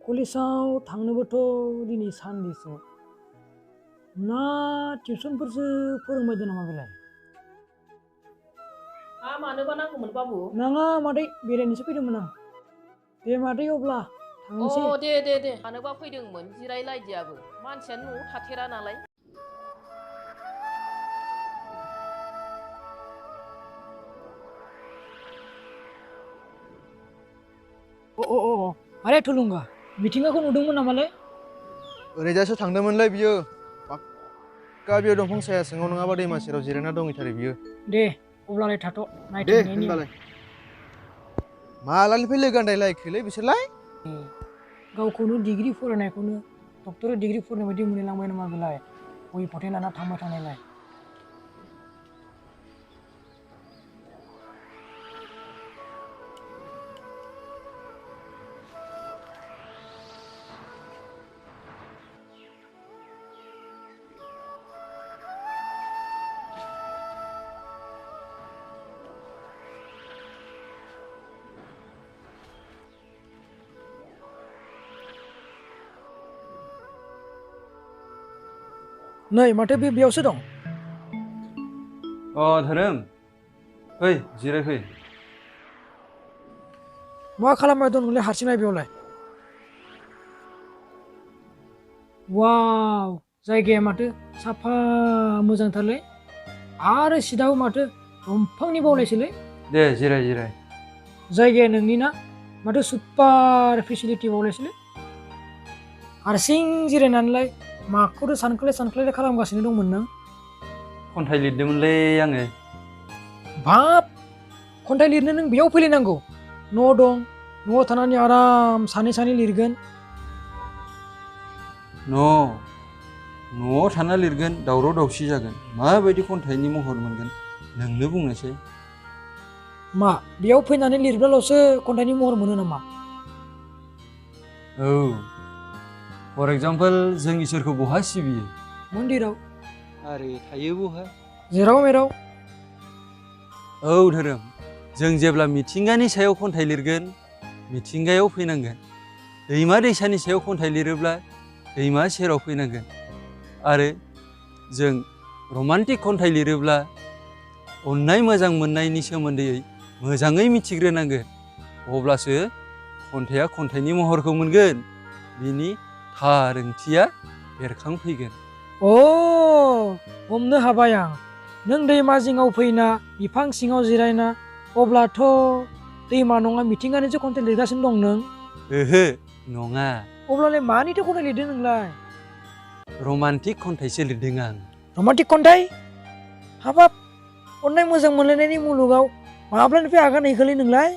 कलेजाव थांनोबोथ' दिनै सानदेसो ना टिउसनफोरसो फोरोंबायदों नामा बेलाय? मानोबा नांगौमोन बाबु? नाङा मादै, बेरायनोसो फैदोंमोन आं। दे मादै अब्ला थांनोसै। दे मानोबा फैदोंमोन जिरायलायदियाबो, मानसियानो न'आव थाथेरा नालाय। अरे थुलुंगा, मिथिंगाखौ नुदोंमोन नामालै? ओरैजासो थांदोंमोनलै बियो। पाक्का बेयाव दंफां साया सिङाव नङाबा दैमा सेराव जिरायना दंहैथारो बियो। दे अब्लालाय थाथ' दे नायथारनायनि आं। होनबालाय। मालानिफ्राय लोगो आन्दायलायखोलै बिसोरलाय? गावखौनो डिग्री फरायनायखौनो डक्टरेट डिग्री फरायनाय बायदि मोनलायलांबाय नामा बेलाय, बहि फावथेन लाना थांबाय थानायलाय। नै माथो बे बेयावसो दं। धोरोम, फै जिरायफै। मा खालामबाय दं नोंलाय हारसिंलाय बेयावलाय? वाव, जायगाया माथो साफा मोजांथारलै, आरो सिटाबो माथो दंफांनि बावलायसोलै। दे जिराय। जायगाया नोंनि ना? माथो सुपार फेसिलिटि बावलायसोलै। हारसिं जिरायनानैलाय माखौथो सानख्लाय खालामगासिनो दंमोन नों? खन्थाइ लिरदोंमोनलै आङो। बाब, खन्थाइ लिरनो नों बेयाव फैलायनांगौ? न' दं, न'आव थानानै आराम सानै लिरगोन। न'आव थाना लिरगोन, दावराव दावसि जागोन, माबायदि खन्थाइनि महर मोनगोन नोंनो बुंनोसै। मा बेयाव फैनानै लिरब्लाल'सो खन्थाइनि महर मोनो नामा? औ, फर एग्जाम्पल जों इसोरखौ बहा सिबियो? मन्दिराव। आरो थायो बहा? जेराव मेराव। औ धोरोम, जों जेब्ला मिथिंगानि सायाव खन्थाइ लिरगोन, मिथिंगायाव फैनांगोन। दैमा दैसानि सायाव खन्थाइ लिरोब्ला दैमा सेराव फैनांगोन। आरो जों रमान्टिक खन्थाइ लिरोब्ला अननाय मोजां मोननायनि सोमोन्दै मोजाङै मिथिग्रोनांगोन। अब्लासो खन्थाइया खन्थाइनि महरखौ मोनगोन, बिनि थार ओंथिया बेरखांफैगोन। हमनो हाबाय आं। नों दैमा जिङाव फैना बिफां सिङाव जिरायना, अब्लाथ' दैमा नङा मिथिंगानिसो खन्थाइ लिरगासिनो दं नों? ओहो नङा। अब्लालाय मानिथो खन्थाइ लिरदों नोंलाय? रमान्टिक खन्थाइसो लिरदों आं। रमान्टिक खन्थाइ? हाबाब, अननाय मोजां मोनलायनायनि मुलुगाव माब्लानिफ्राय आगान हैखोलै नोंलाय?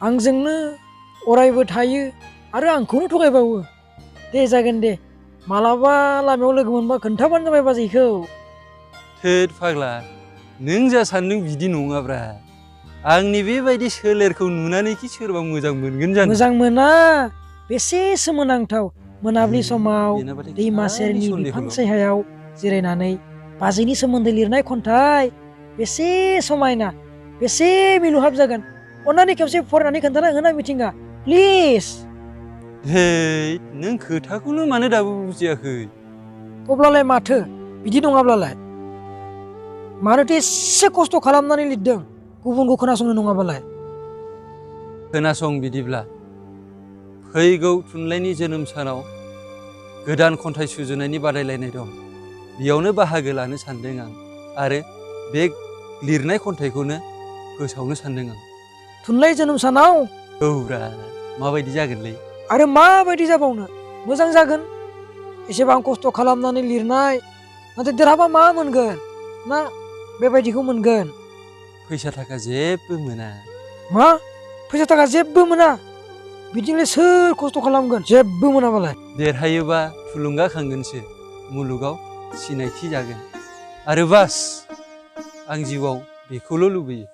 आंजोंनो अरायबो थायो आरो आंखौनो थगायबावो। दे जागोन दे, मालाबा लामायाव लोगो मोनबा खोन्थाबानो जाबाय बाजैखौ। थोद फाग्ला, नों जा सान्दों बिदि नङाब्रा। आंनि बेबायदि सोलेरखौ नुनानैखि सोरबा मोजां मोनगोन जानो? मोजां मोना, बेसे सोमोनांथाव मोनाबिलि समाव बेनाबाथाय दैमा खालि सेरनि बिफां सन्देहल'। सायहायाव जिरायनानै बाजैनि सोमोन्दै लिरनाय खन्थाइ, बेसे समायना, बेसे मिलुहाब जागोन। अन्नानै खेबसे फरायनानै खोन्थाना होना मिथिंगा, प्लिज। हे, नों खोथाखौनो मानो दाबो बुजियाखै? अब्लालाय माथो बिदि नङाब्लालाय? मानोथो एसे खस्थ' खालामनानै लिरदों गुबुनखौ खोनासंनो नङाबालाय? खोनासं बिदिब्ला, फैगौ थुनलाइनि जोनोम सानाव गोदान खन्थाइ सुजुनायनि बादायलायनाय दं। बेयावनो बाहागो लानो सानदों आं, आरो बे लिरनाय खन्थाइखौनो फोसावनो सानदों आं। थुनलाइ जोनोम सानाव? औब्रा, माबायदि जागोनलै? आरो माबायदि जाबावनो, मोजां जागोन। एसेबां खस्थ' खालामनानै लिरनाय, नाथाय देरहाबा मा मोनगोन? ना बेबायदिखौ मोनगोन? फैसा थाखा जेबो मोना। मा? फैसा थाखा जेबो मोना? बिदिलाय सोर खस्थ' खालामगोन जेबो मोनाबालाय? देरहायोबा थुलुंगाखांगोनसो, मुलुगाव सिनायथि जागोन। आरो बास, आं जिउआव बेखौल' लुबैयो।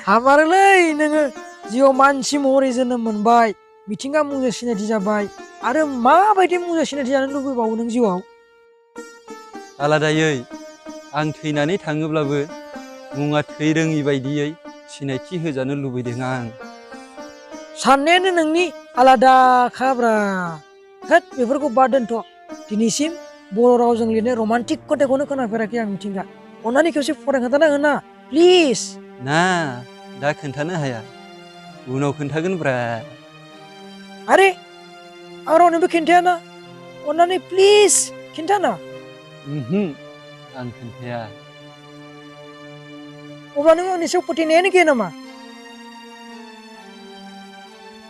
हामारोलै नोङो, जिउआव मानसि महरै जोनोम मोनबाय, मिथिंगा मुंजों सिनायथि जाबाय, आरो माबायदि मुंजों सिनायथि जानो लुबैबावो नों जिउआव? आलादायै, आं थैनानै थाङोब्लाबो मुङा थैरोङि बायदियै सिनायथि होजानो लुबैदों आं। साननायानो नोंनि आलादाखाब्रा। होद बेफोरखौ बाद दोनथ'। दिनैसिम बर' रावजों लिरनाय रमान्टिक खन्थाइखौनो खोनाफेराखै आं मिथिंगा। अन्नानै खेबसे फरायना खोन्थाना हो ना प्लिज। ना दा खोन्थानो हाया, उनाव खोन्थागोनब्रा। आरे आं रावनोबो खिन्थायाना, अन्नानै प्लिज खिन्थाना। आं खोन्थाया। अब्ला नों आंनि सायाव फोथायनायानो गैया नामा?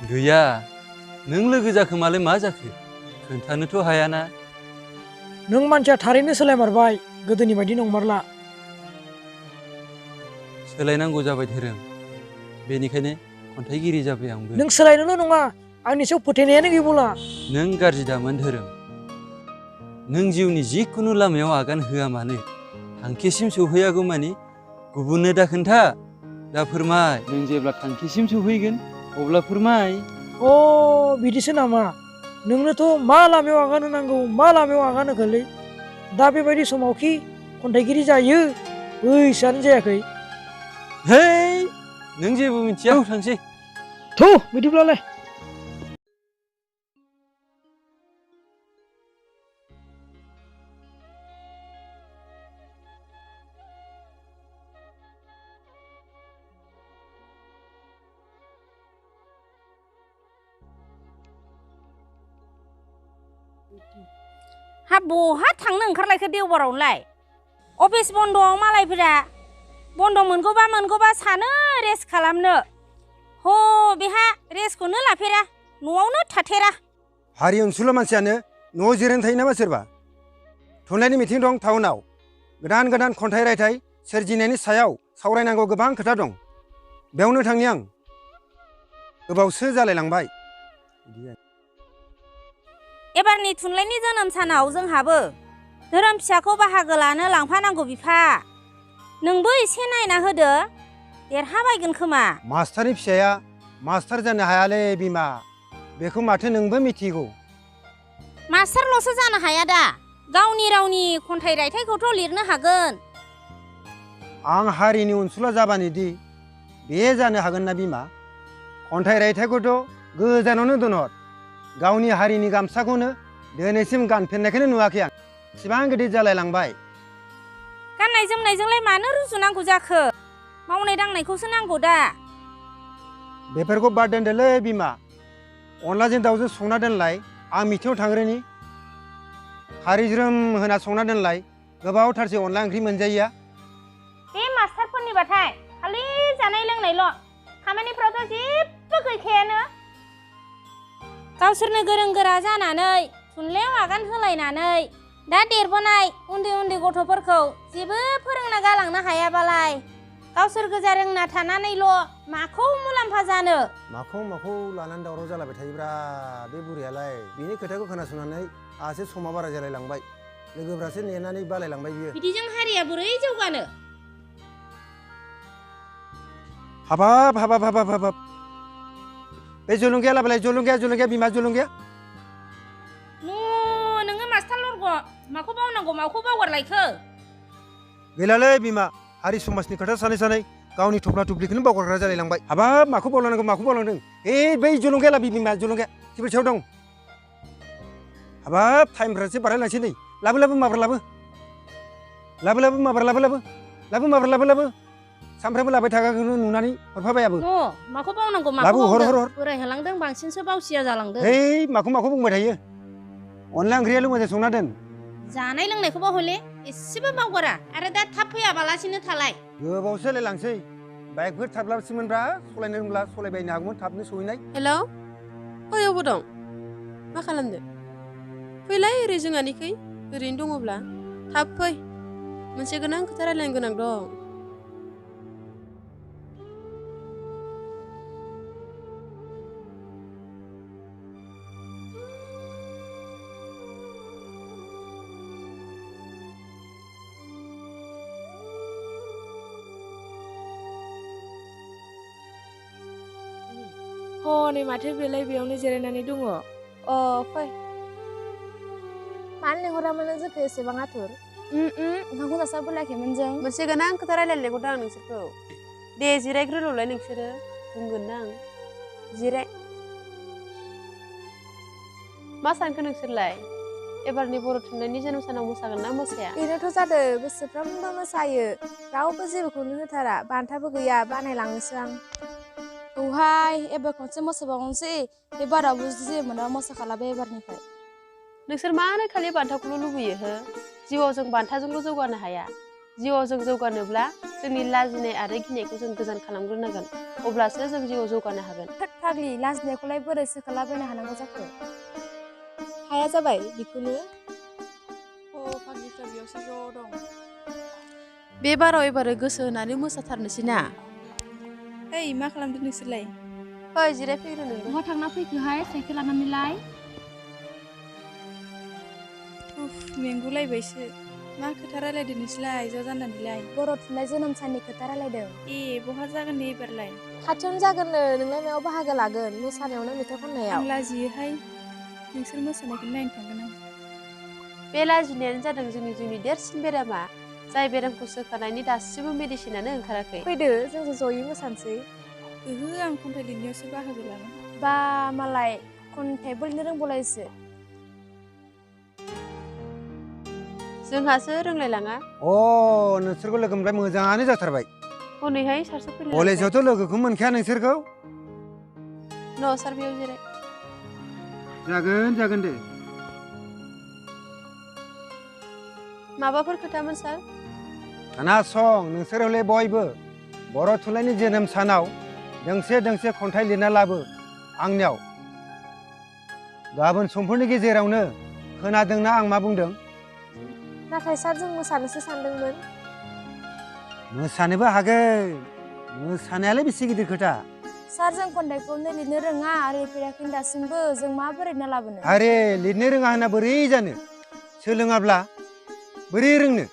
गैया, नों लोगो जाखोमालाय मा जाखो? खोन्थानोथ' हायाना। नों मानसिया थारैनो सोलायमारबाय, गोदोनि बायदि नंमारला। सोलायनांगौ जाबाय धोरोम, बेनिखायनो खन्थाइगिरि जाबाय आंबो। नों सोलायनोल' नङा, आंनि सायाव फोथायनायानो गैबावला। नों गाज्रि दामोन धोरोम। नों जिउनि जिखुनु लामायाव आगान होआ मानो, थांखिसिम सौहैयागौ मानि गुबुननो दा खोन्था, दा फोरमाय। नों जेब्ला थांखिसिम सौहैगोन अब्ला फोरमाय। अ बिदिसो नामा? नोंनोथ' मा लामायाव आगान होनांगौ मा लामायाव आगान होखोलै? दा बेबायदि समावखि खन्थाइगिरि जायो, बैसोआनो जायाखै। है, नों जेबो मिथिया, थांसै। थु बिदिब्लालाय। हा बहा थांनो ओंखारलायखो देवबारावलाय? अफिस बन्द'आव मालायफोरा बन्द' मोनगौबा सानो रेस्ट खालामनो। ह बेहा रेस्टखौनो लाफेरा, न'आवनो थाथेरा। हारि ओनसोलनि मानसियानो न'आव जिरायना थायो नामा सोरबा? थुनलाइनि मिथिं दं टाउनाव। गोदान गोदान खन्थाइ रायथाइ सोरजिनायनि सायाव सावरायनांगौ गोबां खोथा दं। बेयावनो थांनि आं। गोबावसो जालायलांबाय। एबारनि थुनलाइनि जोनोम सानाव जोंहाबो धोरोम फिसाखौ बाहागो लानो लांफानांगौ बिफा। नोंबो एसे नायना होदो, देरहाबायगोन खोमा। मास्टारनि फिसाया मास्टार जानो हायालै बिमा, बेखौ माथो नोंबो मिथिगौ। मास्टारल'सो जानो हाया दा, गावनि रावनि खन्थाइ रायथाइखौथ' लिरनो हागोन। आं हारिनि अनसुला जाबानोदि बे जानो हागोन ना बिमा? खन्थाइ रायथाइखौथ' गोजानावनो दोनहर, गावनि हारिनि गामसाखौनो दिनैसिम गानफेरनायखौनो नुवाखै आं। एसेबां गिदिर जालायलांबाय। गाननाय जोमनायजोंलाय मानो रुजुनांगौ जाखो? मावनाय दांनायखौसो नांगौ दा। बेफोरखौ बाद दोनदोलै बिमा। अनलाजों दाउजों संना दोनलाय, आं मिथिङाव थांग्रोनि। खारै ज्रोम होना संना दोनलाय, गोबावथारसै अनला ओंख्रि मोनजायैया। बे मास्टारफोरनिबाथाय खालि जानाय लोंनायल', खामानिफ्रावथ' जेबो गैखायानो। गावसोरनो गोरों गोरा जानानै थुनलाइयाव आगान होलायनानै दा देरबोनाय उन्दै उन्दै गथ'फोरखौ जेबो फोरोंना गालांनो हायाबालाय गावसोर गोजा रोंना थानानैल' माखौ मुलाम्फा जानो? माखौ लानानै दावराव जालायबाय थायोब्रा बे बुरियालाय। बिनि खोथाखौ खोनासंनानै आंहासो समा बारा जालायलांबाय। लोगोफ्रासो नेनानै बालायलांबाय बियो। बिदिजों हारिया बोरै जौगानो? हाबाब बे जलंगिया लाबोलाय, जलंगिया बिमा जलंगिया। नोङो मास्टार लरग' माखौ बावनांगौ माखौ बावगारलायखो? गैलालै बिमा, हारि समाजनि खोथा सानै गावनि थफ्ला थुफ्लिखौनो बावगारग्रा जालायलांबाय। हाबाब माखौ बावलांनांगौ माखौ बावलांदों? बै जलंगिया लाबो बिमा, जलंगिया टेबोल सायाव दं। हाबाब टाइमफ्रासो बारलायलांसै नै। लाबो माब्रा लाबो। सामफ्रामबो लाबाय थाग्राखौनो नुनानै हरफाबायाबो। माखौ बावनांगौ लाबो, माखौ हर। बावदों? बोरायहोलांदों बांसिनसो बावसिया जालांदों। माखौ बुंबाय थायो? अनला ओंख्रियाल' मोजां संना दोन। जानाय लोंनायखौ बावहले, एसेबो बावगारा। आरो दा थाब फैयाबालासिनो थालाय। गोबावसो लायलांसै। बाइकफोर थाब्लासोमोनब्रा, सलायनो रोंब्ला सलायबायनो हागौमोन थाबनो सहैनाय। हेलौ, ओइ अबाव दं? मा खालामदो? फैलाय ओरै जोंहानिखै, ओरैनो दङब्ला थाब फै, मोनसे गोनां खोथा रायलायनो गोनां दं। नै माथो बेलाय बेयावनो जिरायनानै दङ। फै। मानो लेंहरामोन नों जोंखौ एसेबां आथुर? ओंखामखौ जासा बोलायाखैमोन जों। मोनसे गोनां खोथा रायलायनो लेंहरदों आं नोंसोरखौ। दे जिरायग्रोल'लाय नोंसोरो बुंगोन ना आं जिराय मा सानखो नोंसोरलाय एबारनि बर' थुनलाइनि जोनोम सानाव मोसागोन ना मोसाया बेनोथ' जादों बोसोरफ्रोमबो मोसायो रावबो जेबोखौनो होथारा बान्थाबो गैया बानायलाङोसो आं औहाय एबार खनसे मोसाबावनोसै बे बारावबो जे मोना मोसाखाला बे एबारनिफ्राय नोंसोर मानो खालि बान्थाखौल' लुबैयो हो जिउआव जों बान्थाजोंल' जौगानो हाया जिउआव जों जौगानोब्ला जोंनि लाजिनाय आरो गिनायखौ जों गोजान खालामग्रोनांगोन अब्लासो जों जिउआव जौगानो हागोन थोद फाग्लि लाजिनायखौलाय बोरै सोखालाबायनो हानांगौ जाखो हाया जाबाय बेखौनो फाग्लिफ्रा बेयावसो ज' दं बे बाराव एबारो गोसो होनानै मोसाथारनोसै ना ओइ मा खालामदों नोंसोरलाय फै जिरायफैग्रो नोंबो बहा थांना फैखोहाय साइकेल लानानैलाय उफ मेंगुलायबायसो मा खोथा रायलायदों नोंसोरलाय ज' जानानैलाय बर' थुनलाइ जोनोम साननि खोथा रायलायदों ए बहा जागोन दे एबारलाय खाथियावनो जागोननो नोंलाय मायाव बाहागो लागोन मोसानायावनो मेथाइ आं खननायाव लाजियोहाय नोंसोर मोसानायखौ नायनो थांगोन आं बे लाजिनायानो जादों जोंनि जिउनि देरसिन बेरामा जाय बेरामखौ सोखानायनि दासिमबो मेडिसिनानो ओंखाराखै फैदो जोंजों जयै मोसानोसै ओहो आं खन्थाइ लिरनायावसो बाहागो लागोन बा मालाय खन्थाइबो लिरनो रोंबावलायसो जोंहासो रोंलायलाङा अ नोंसोरखौ लोगो मोनबाय मोजाङानो जाथारबाय हनैहाय सारसो फैलाय कलेजावथ' लोगोखौ मोनखाया नोंसोरखौ न' सार बेयाव जिराय जागोन दे माबाफोर खोथामोन सार खोनासं नोंसोर हले बयबो बर' थुनलाइनि जोनोम सानाव दोंसे दोंसे खन्थाइ लिरना लाबो आंनियाव गाबोन समफोरनि गेजेरावनो खोनादोंना आं मा बुंदों नाथाय सार जों मोसानोसो सानदोंमोन मोसानोबो हागोन मोसानायालाय बेसे गिदिर खोथा सार जों खन्थाइखौनो लिरनो रोङा आरो लिरफेराखै दासिमबो जों माबोरै लिरना लाबोनो आरे लिरनो रोङा होनना बोरै जानो सोलोङाब्ला बोरै रोंनो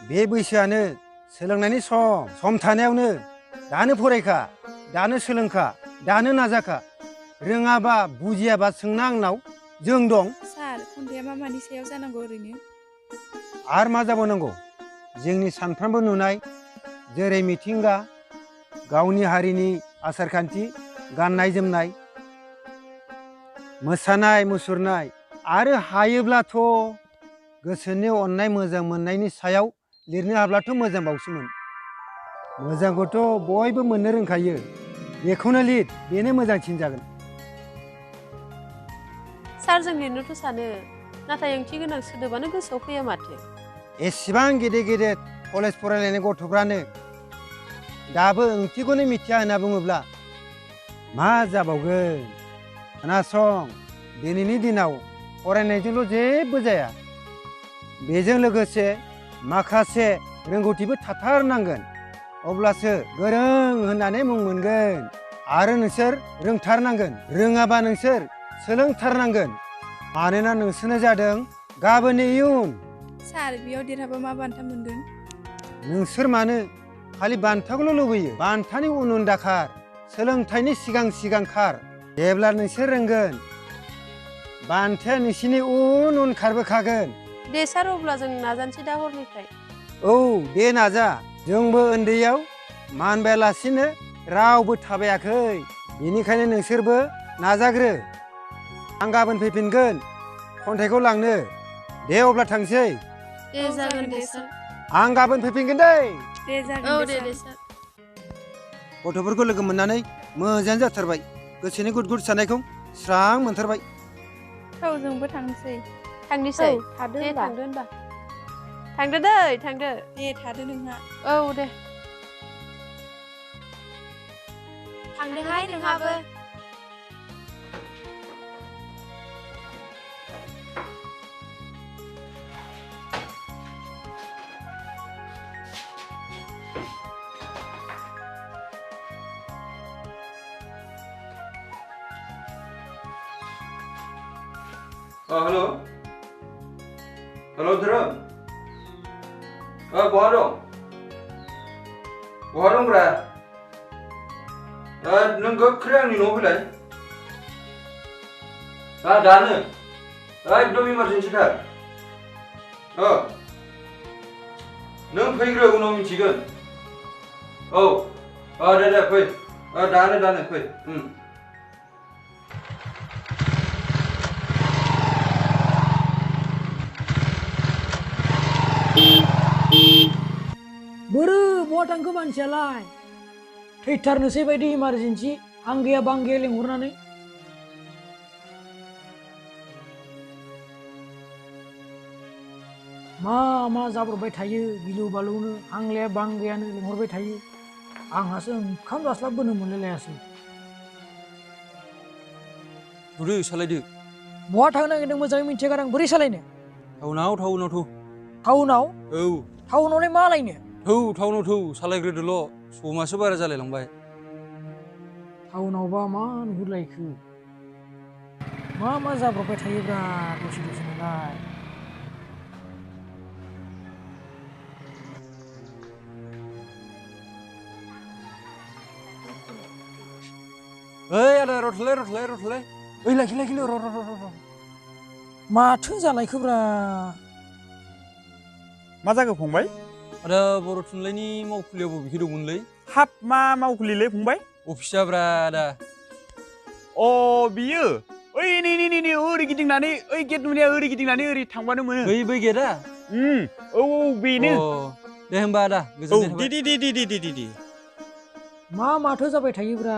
बे बैसोआनो सोलोंनायनि सम थानायावनो दानो फरायखा दानो सोलोंखा दानो नाजाखा रोङाबा बुजियाबा सोंना आंनाव जों दं सार खन्थाइया मा मानि सायाव जानांगौ ओरैनो आर मा जाबावनांगौ जोंनि सानफ्रोमबो नुनाय जेरै मिथिंगा गावनि हारिनि आसारखान्थि गाननाय जोमनाय मोसानाय मुसुरनाय आरो हायोब्लाथ' गोसोनि अननाय मोजां मोननायनि सायाव लिरनो हाब्लाथ' मोजांबावसोमोन मोजांखौथ' बयबो मोननो रोंखायो बेखौनो लिर बेनो मोजांसिन जागोन सार जों लिरनोथ' सानो नाथाय ओंथि गोनां सोदोबानो गोसोआव फैया माथो एसेबां गेदेर गेदेर कलेज फरायलायनाय गथ'फ्रानो दाबो ओंथिखौनो मिथिया होनना बुङोब्ला मा जाबावगोन खोनासं दिनैनि दिनाव फरायनायजोंल' जेबो जाया बेजों लोगोसे माखासे रोंगौथिबो थाथारनांगोन अब्लासो गोरों होननानै मुं मोनगोन आरो नोंसोर रोंथारनांगोन रोङाबा नोंसोर सोलोंथारनांगोन मानोना नोंसोरनो जादों गाबोननि इयुन सार बेयाव देरहाबा मा बान्था मोनगोन नोंसोर मानो खालि बान्थाखौल' लुबैयो बान्थानि उन उन दाखार सोलोंथाइनि सिगां सिगां खार जेब्ला नोंसोर रोंगोन बान्थाया नोंसिनि उन उन खारबोखागोन दे सार अब्ला जों नाजानोसै दा हरनिफ्राय औ दे नाजा जोंबो उन्दैयाव मानबायालासिनो रावबो थाबायाखै बेनिखायनो नोंसोरबो नाजाग्रो आं गाबोन फैफिनगोन खन्थाइखौ लांनो दे अब्ला थांसै दे जागोन दे सार आं गाबोन फैफिनगोन दै दे जागोन औ दे दे सार सार गथ'फोरखौ लोगो मोननानै मोजाङानो जाथारबाय गोसोनि गुद गुद सानायखौ स्रां मोनथारबाय थौ जोंबो थांनोसै थांनोसै थादो दे होनबा थांदो होनबा थांदो दै थांदो दे थादो नोंहा औ दे थांदोहाय नोंहाबो हेलो हेलो धोरोम बहा दंब्रा नों गोख्रै आंनि न'आव फैलाय दानो एकदम इमारजेन्सिथार नों फैग्रो उनाव मिथिगोन औ दे फै दानो फै बोरो बहा थांखो मानसियालाय थैथारनोसै बायदि इमारजेन्सि आं गैया बां गैया लेंहरनानै मा जाब्रबबाय थायो गिलु बालुनो आंलाया बां गैयानो लेंहरबाय थायो आंहासो ओंखाम जास्लाबबोनो मोनलायलायासै थुदो सालायदो बहा थांनो नागिरदों मोजाङै मिन्थिया गार आं बोरै सालायनो टाउनाव टाउनाव औ टाउनावलाय मा लायनो टाउनाव सालायग्रोदोल' समासो बारा जालायलांबाय टाउनावबा मा नुहुरलायखो मा जाब्रबबाय थायोब्रा दसेनोलाय ओइ आदा रथलाय ओइ लाखि र माथो जालायखोब्रा मा जाखो फंबाय आदा बर' थुनलाइनि मावखुलियाव बबेखि दंमोनलै हाब मा मावखुलिलै फंबाय अफिसाब्रा आदा अ बियो ओइ नै ओरै गिदिंनानै ओइ गेट नुनाया ओरै गिदिंनानै ओरै थांबानो मोनो बै गेटआ औ बेनो दे होमबा आदा गोजोननाय थाबाय दे माथो जाबाय थायोब्रा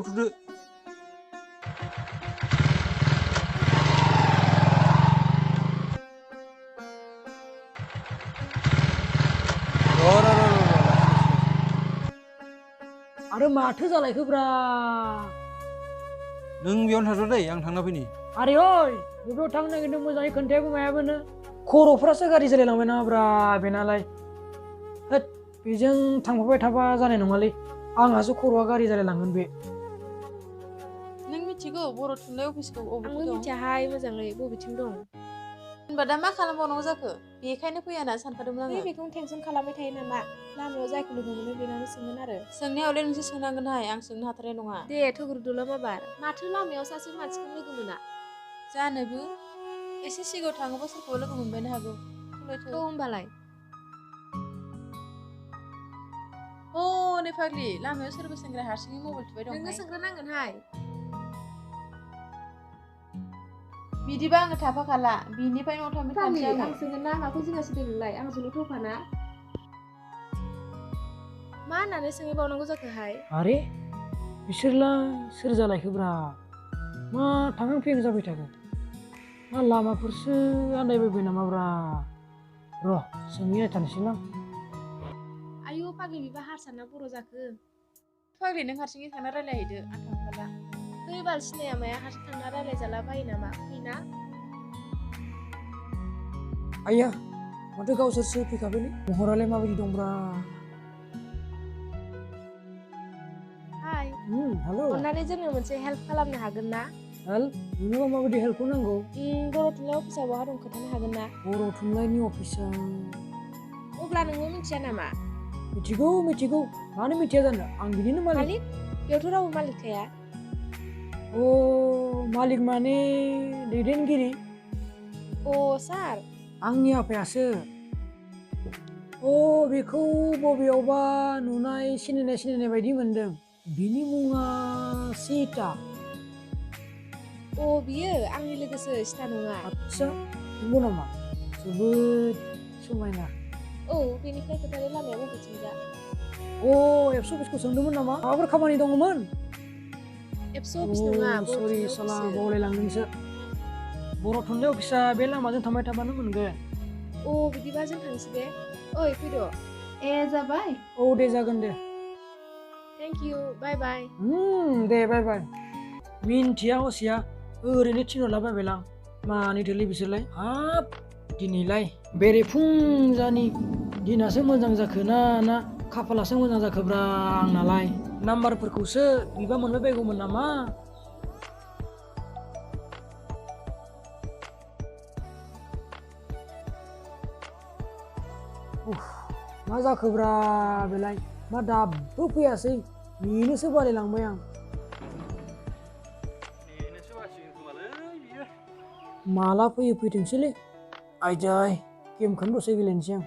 थुदो आरो माथो जालायखोब्रा नों बेयावनो थाथ' दै आं थांना फैनि आरे ओइ बबेयाव थांनो नागिरदों मोजाङै खोन्थायाबो मायाबोनो खर'फ्रासो गाज्रि जालायलांबाय नामाब्रा बेनालाय होद बेजों थांफाबाय थाबा जानाय नङालै आंहासो खर'आ गाज्रि जालायलांगोन बे नों मिथिगौ बर' थुनलाइ अफिसखौ आंबो अबेयाव दं मिथियाहाय मोजाङै बबेथिं दं होनबा दा मा खालामबावनांगौ जाखो बेखायनो फैया होनना सानखादोंमोन आङो बेखौनो टेनसन खालामबाय थायो नामा लामायाव जायखौ लोगो मोनो बेनावनो सोंगोन आरो सोंनायावलाय नोंसो सोंनांगोनहाय आं सोंनो हाथारनाय नङा दे थग्रोदोल' माबार माथो लामायाव सासे मानसिखौ लोगो मोना जानोबो एसे सिगाङाव थाङोबा सोरखौबा लोगो मोनबायनो हागौ औ होमबालाय नै फाग्लि लामायाव सोरबा सेंग्रा हारसिङै मबाइल थुबाय दं नोङो सोंग्रोनांगोनहाय बिदिबा आङो थाफाखाला बिनिफ्राय न'आव थांबाय थानोसै आं सोंगोन ना माखौ जिंगासिदों नोंलाय आं जल' थौफाना मा होननानै सोंहैबावनांगौ जाखोहाय आरे बिसोरलाय सोर जालायखोब्रा मा थांहां फैहां जाबाय थागोन मा लामाफोरसो आन्दायबायबाय नामाब्रा र' सोंहैनायथारनोसैलां आयु फाग्लि बिबा हारसाना बर' जाखो फाग्लि नों हारसिङै थांना रायलायहैदो आं थांफाला बै बाल सिनाया माया हारसिं थांना रायलायजाला बायो नामा फैना आइया माथो गावसोरसो फैखाबायलै महरालाय माबायदि दंब्रा हाय हेल' अन्नानै जोंनो मोनसे हेल्प खालामनो हागोन ना हेल्प नोंनोबा माबायदि हेल्पखौ नांगौ बर' थुनलाइ अफिसाव बहा दं खोन्थानो हागोन ना बर' थुनलाइनि अफिसाव अब्ला नोंबो मिथिया नामा मिथिगौ मानो मिथिया जानो आं बिनिनो मालिक बेयावथ' रावबो मालिक थाया अ मालिक माने दैदेनगिरि अ सार आंनि आफायासो अ बेखौ बबेयावबा नुनाय सिनायनाय बायदि मोनदों बिनि मुङा सीता अ बियो आंनि लोगोसो सिता नङा आच्छा नंगौ नामा जोबोद समायना औ बेनिफ्राय खोथानि लामाया बबेथिंजा अ एबसु अफिसखौ सोंदोंमोन नामा माबाफोर खामानि दङमोन एबसु अफिस नङा सरि साला बावलायलांदोंसो बर' थुनलाइ अफिसा बे लामाजों थांबाय थाबानो मोनगोन अ बिदिबा जों थांसै दे ओइ फैद' ए जाबाय औ दे जागोन दे थेंक इउ बाय बाय दे बाय बाय मिन्थिया हसिया ओरैनो थिनहरलाबायबायलां मानिथोलै बिसोरलाय हाब दिनैलाय बेरेफुंजानि दिनासो मोजां जाखो ना खाफालासो मोजां जाखोब्रा आंनालाय नाम्बारफोरखौसो बिबा मोनबाय बायगौमोन नामा मा जाखोब्रा बेलाय मा दाबो फैयासै नेनोसो बालायलांबाय आं माला फैयो फैथोंसैलै आयदाय गेमखौनो दसे गेलेनोसै आं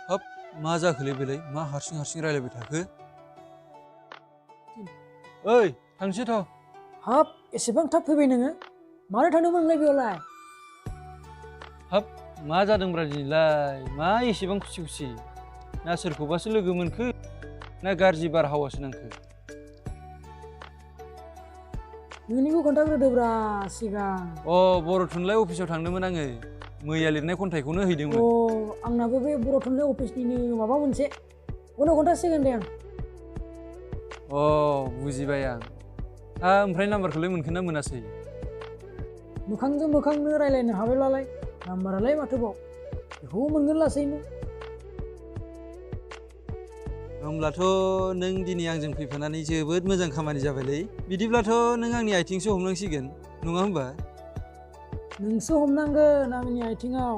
हाब मा जाखोलै बेलाय मा हारसिं रायलायबाय थाखो ओइ थांसैथ' हाब एसेबां थाब फैबाय नोङो मानो थांदोंमोन नोंलाय बेयावलाय हाब मा जादोंब्रा दिनैलाय मा एसेबां खुसि खुसि ना सोरखौबासो लोगो मोनखो ना गाज्रि बारहावासो नांखो नोंनिखौ खोन्थाग्रोदोब्रा सिगां अ बर' थुनलाइ अफिसाव थांदोंमोन आङो मैया लिरनाय खन्थाइखौनो हैदोंमोन आंनाबो बे बर' थुनलाइ अफिसनिनो माबा मोनसे उनाव खोन्थासिगोन दे आं अ बुजिबाय आं हा ओमफ्राय नाम्बारखौलाय मोनखोन ना मोनासै मोखांजों मोखांनो रायलायनो हाबायब्लालाय नाम्बारालाय माथोबाव बेखौ मोनगोन लासैनो होमब्लाथ' नों दिनै आंजों फैफानानै जोबोद मोजां खामानि जाबायलै बिदिब्लाथ' नों आंनि आथिंसो हमनांसिगोन नङा होमबा नोंसो हमनांगोन आंनि आथिङाव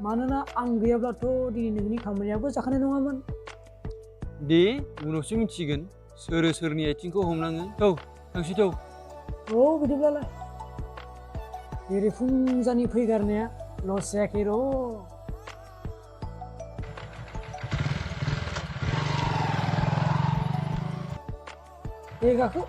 मानोना आं गैयाब्लाथ' दिनै नोंनि खामानियाबो जाखानाय नङामोन दे उनावसो मिथिगोन सोर सोरनि आथिंखौ हमनाङो थौ थांसै थौ औ बिदिब्लालाय बेरे फुंजानि फैगारनाया लस जायाखै र' दे गाखो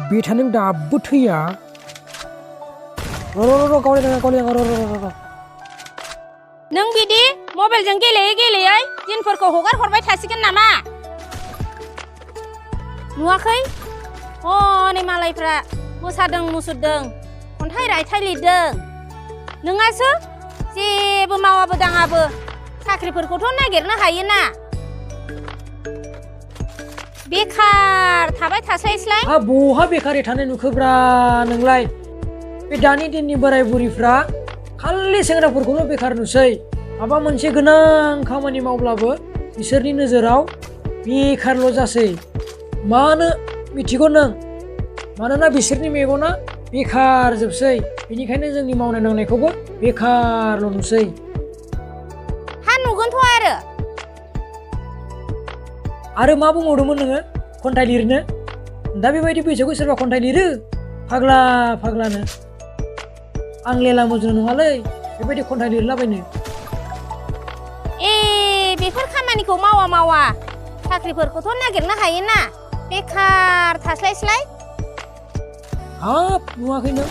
बेथानों दाबो थैया र' गावलाय नों बिदि मबाइलजों गेलेयै गेलेयै दिनफोरखौ हगार हरबाय थासिगोन नामा नुवाखै हनै मालायफ्रा मोसादों मुसुरदों खन्थाइ रायथाइ लिरदों नोंहासो जेबो मावाबो दाङाबो साख्रिफोरखौथ' नागिरनो हायोना बेखार थाबाय थास्लायस्लाय बहा बेखारै थानाय नुखोब्रा नोंलाय बे दानि दिननि बोराय बुरिफ्रा खालि सेंग्राफोरखौल' बेखार नुसै माबा मोनसे गोनां खामानि मावब्लाबो बिसोरनि नोजोराव बेखारल' जासै मानो मिथिगौ नों मानोना बिसोरनि मेगना बेखार जोबसै बेनिखायनो जोंनि मावनाय दांनायखौबो बेखारल' नुसै हा नुगोनथ' आरो मा बुंबावदोंमोन नोङो खन्थाइ लिरनो दा बेबायदि बैसोआव सोरबा खन्थाइ लिरो फाग्ला फाग्लानो आं लेला मजनु नङालै बेबायदि खन्थाइ लिरलाबायनो बेफोर खामानिखौ मावा साख्रिफोरखौथ' नागिरनो हायोना बेखार थास्लायस्लाय हाब नुवाखै नों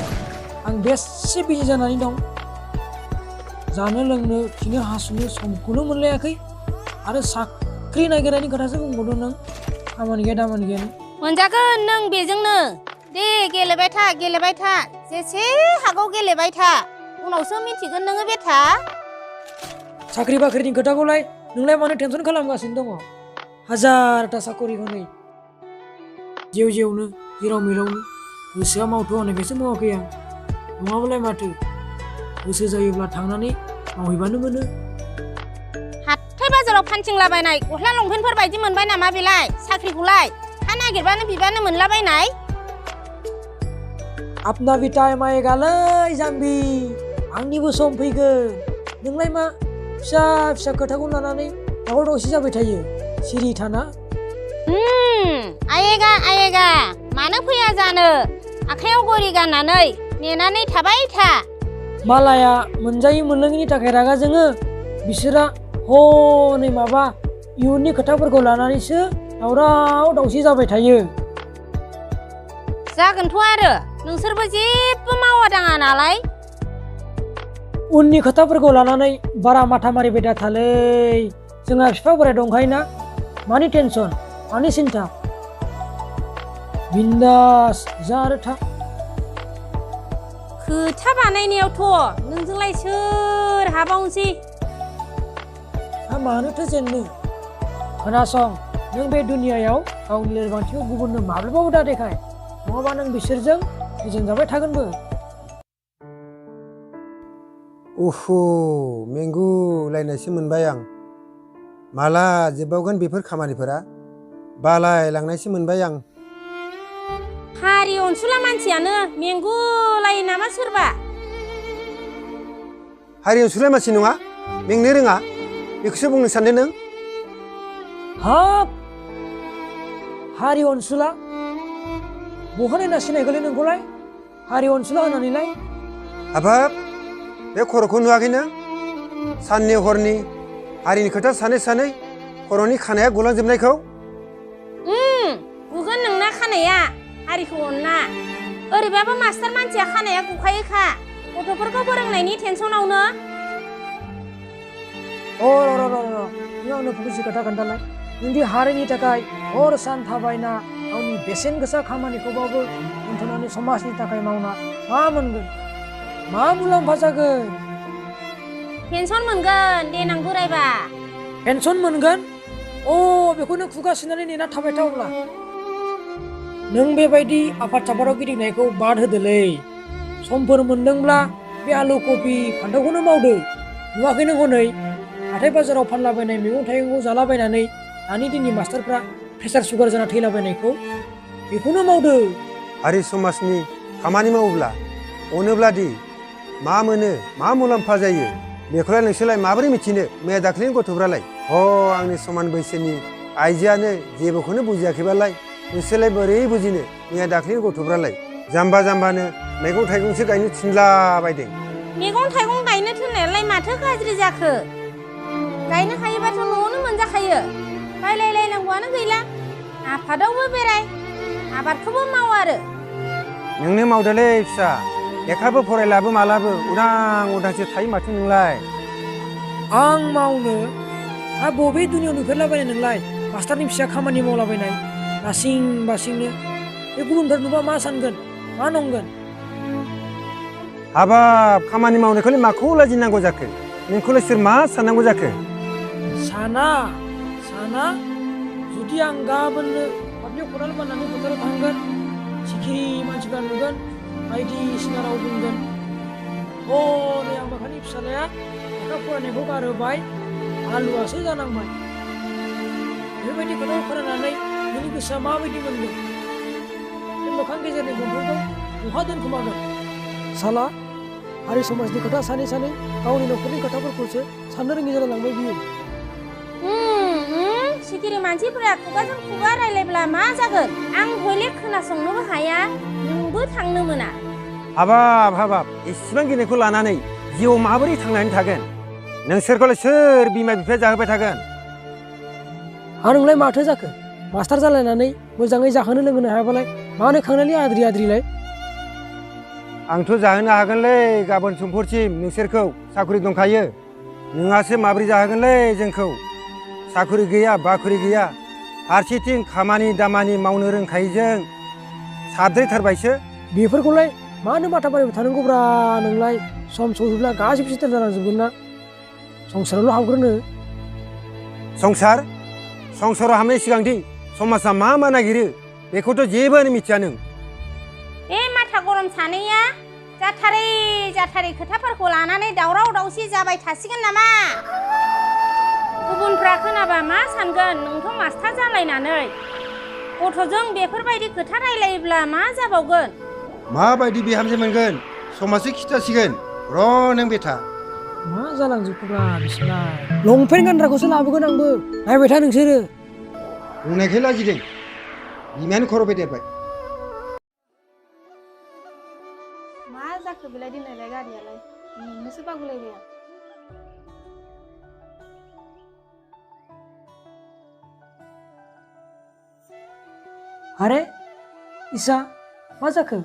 आं बेसे बिजि जानानै दं जानो लोंनो खिनो हासुनो समखौनो मोनलायाखै आरो साख्रि नागिरनायनि खोथासो बुंबावदों नों खामानि गैया दामानि गैया मोनजागोन नों बेजोंनो दे गेलेबाय था जेसे हागौ गेलेबाय था उनावसो मिथिगोन नोङो बेथा साख्रि बाख्रिनि खोथाखौलाय नोंलाय मानो टेनसन खालामगासिनो दङ हाजारथा साकरि हनै जेवनो जेराव मेरावनो गोसोआ मावथ' होननायखायसो मावाखै आं नङाबालाय माथो गोसो जायोब्ला थांनानै मावहैबानो मोनो हाथाय बाजाराव फानथिंलाबायनाय गस्ला लंपेन्टफोर बायदि मोनबाय नामा बेलाय साख्रिखौलाय हा नागिरबानो बिबानो मोनलाबायनाय अपना भी टाइम आएगालै जाम्बि आंनिबो सम फैगोन नोंलाय मा फिसा फिसा खोथाखौ लानानै दावराव दावसि जाबाय थायो सिरि थाना आयेगा मानो फैया जानो आखायाव घरि गाननानै नेनानै थाबाय था मालाया मोनजायै मोनलोङैनि थाखाय रागा जोङो बिसोरा हनै माबा इयुननि खोथाफोरखौ लानानैसो दावराव दावसि जाबाय थायो जागोनथ' आरो नोंसोरबो जेबो मावा दाङा नालाय उननि खोथाफोरखौ लानानै बारा माथा मारिबाय दाथालै जोंहा बिफा बोराय दंखायोना मानि टेनसन मानि सिन्था बिन्दास जा आरो था खोथा बानायनायावथ' नोंजोंलाय सोर हाबावनोसै मानोथो जेननो खोनासं नों बे दुनियायाव गावनि लोरबांथिखौ गुबुननो माब्लाबाबो दा देखाय नङाबा नों बिसोरजों फेजेनजाबाय थागोनबो मेंगु लायनायसो मोनबाय आं माला जोबबावगोन बेफोर खामानिफोरा बालाय लांनायसो मोनबाय आं हारि अनसुला मानसियानो मेंगुलायो नामा सोरबा हारि अनसुला मानसि नङा मेंनो रोङा बेखौसो बुंनो सानदों नों हाब हारि अनसुला बहा नायना सिनायगोलै नोंखौलाय हारि अनसुला होननानैलाय हाबाब बे खर'खौ नुवाखै नों साननि हरनि हारिनि खोथा सानै सानै खर'नि खानाया गलांजोबनायखौ गुगोन नोंना खानाया हारिखौ अनना ओरैबाबो मास्टार मानसिया खानाया गुखायोखा गथ'फोरखौ फोरोंनायनि टेनसनावनो नों आंनो फंसे खोथा खोन्थालाय नोंदि हारिनि थाखाय हर सान थाबायना गावनि बेसेन गोसा खामानिखौबाबो दोनथ'नानै समाजनि थाखाय मावना मा मोनगोन मा मुलाम्फा जागोन पेन्सन मोनगोन देनां बोरायबा पेन्सन मोनगोन बेखौ नों खुगा सिनानै नेना थाबाय था अब्ला नों बेबायदि आफाद साफादाव गिदिंनायखौ बाद होदोलै समफोर मोनदोंब्ला बे आलु कफि फान्थावखौनो मावदो नुवाखै नों हनै हाथाय बाजाराव फानलाबायनाय मैगं थाइगंखौ जालाबायनानै दानि दिननि मास्टारफ्रा प्रेसार सुगार जाना थैलाबायनायखौ बेखौनो मावदो हारि समाजनि खामानि मावोब्ला अनोब्लादि मा मोनो मा मुलाम्फा जायो बेखौलाय नोंसोरलाय माबोरै मिथिनो मैया दाख्लैनि गथ'फ्रालाय आंनि समान बैसोनि आइजोआनो जेबोखौनो बुजियाखैबालाय नोंसोरलाय बोरै बुजिनो मैया दाख्लैनि गथ'फ्रालाय जाम्बा जाम्बानो मैगं थाइगंसो गायनो थिनलाबायदों मैगं थाइगं गायनो थिननायालाय माथो गाज्रि जाखो गायनो हायोबाथ' न'आवनो मोनजाखायो बायलायलायनांगौआनो गैला आफादावबो बेराय आबादखौबो माव आरो नोंनो मावदोलै फिसा लेखाबो फरायलाबो मालाबो उदां उदांसो थायो माथो नोंलाय आं मावनो बबे दुनियाव नुफेरलाबायनाय नोंलाय मास्टारनि फिसा खामानि मावलाबायनाय लासिं बासिंनो बे गुबुनफोर नुबा मा सानगोन मा नंगोन हाबाब खामानि मावनायखौलाय माखौ लाजिनांगौ जाखो नोंखौलाय सोर मा साननांगौ जाखो साना जुदि आं गाबोननो पाब्लिक खदाल बाननानै फोथाराव थांगोन सिखिरि मानसिफ्रा नुगोन बायदिसिना राव बुंगोन नै आं मोखांनि फिसालाया लेखा फरायनायखौ गारहोबाय आलुआसो जानांबाय बेफोरबायदि खोथाखौ खोनानानै नोंनि गोसोआ माबायदि मोनगोन बे मोखां गेजेरनि गन्थंखौ बहा दोनखोमागोन साला हारि समाजनि खोथा सानै सानै गावनि न'खरनि खोथाफोरखौसो साननो रोङि जालांबाय बियो सिखिरि मानसिफोरा खुगाजों खुगा रायलायब्ला मा जागोन आं हले खोनासंनोबो हाया नोंबो थांनो मोना हाबाब एसेबां गिनायखौ लानानै जिउआव माबोरै थांनानै थागोन नोंसोरखौलाय सोर बिमा बिफाया जाहोबाय थागोन नोंलाय माथो जाखो मास्टार जालायनानै मोजाङै जाहोनो लोंहोनो हायाबालाय मानो खांनानै आद्रिलाय आंथ' जाहोनो हागोनलै गाबोन समफोरसिम नोंसोरखौ साख्रि दंखायो नोंहासो माबोरै जाहोगोनलै जोंखौ साख्रि गैया बाख्रि गैया फारसेथिं खामानि दामानि मावनो रोंखायैजों साबद्रायथारबायसो बेफोरखौलाय मानो माथा मारिबाय थानांगौब्रा नोंलाय सम सफैब्ला गासिबो सेटेल जालांजोबगोन ना संसारावल' हाबग्रोनो संसाराव हाबनाय सिगांदि समाजा मा मा नागिरो बेखौथ' जेबोआनो मिथिया नों बे माथा गरम सानैया जाथारै खोथाफोरखौ लानानै दावराव दावसि जाबाय थासिगोन नामा गुबुनफ्रा खोनाबा मा सानगोन नोंथ' मास्टार जालायनानै गथ'जों बेफोरबायदि खोथा रायलायोब्ला मा जाबावगोन माबायदि बिहामजो मोनगोन समाजो खिथासिगोन नों बेथा मा जालांजोबखोब्रा बिसोरलाय लंपेन्ट गानग्राखौसो लाबोगोन आंबो नायबाय था नोंसोरो बुंनायखाय लाजिदों बिमायानो खर' बेदेरबाय मा जाखो बेलाय दिनैलाय गारियालाय नोंसो बागुलायबाय आं आरे इसा मा जाखो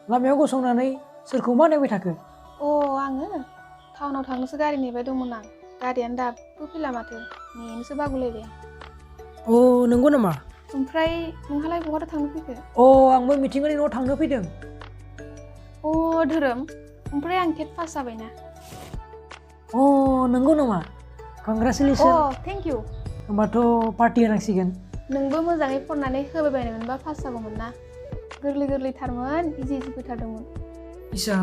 लामायाव गसंनानै सोरखौ मा नायबाय थाखो आङो टाउनाव थांनोसो गारि नेबाय दंमोन आं गारियानो दाबो फैला माथो नेनोसो बागुलायबाय आं नंगौ नामा ओमफ्राय नोंहालाय बहाथो थांनो फैखो आंबो मिथिंगानि न'आव थांनो फैदों धोरोम ओमफ्राय आं टेट पास जाबायना नंगौ नामा कंग्रेचुलेसन थेंक इउ होमबाथ' पार्टि होनांसिगोन नोंबो मोजाङै फरायनानै होबायबायनो मोनबा पास जागौमोन ना गोरलैथारमोन इजि फैथारदोंमोन इसा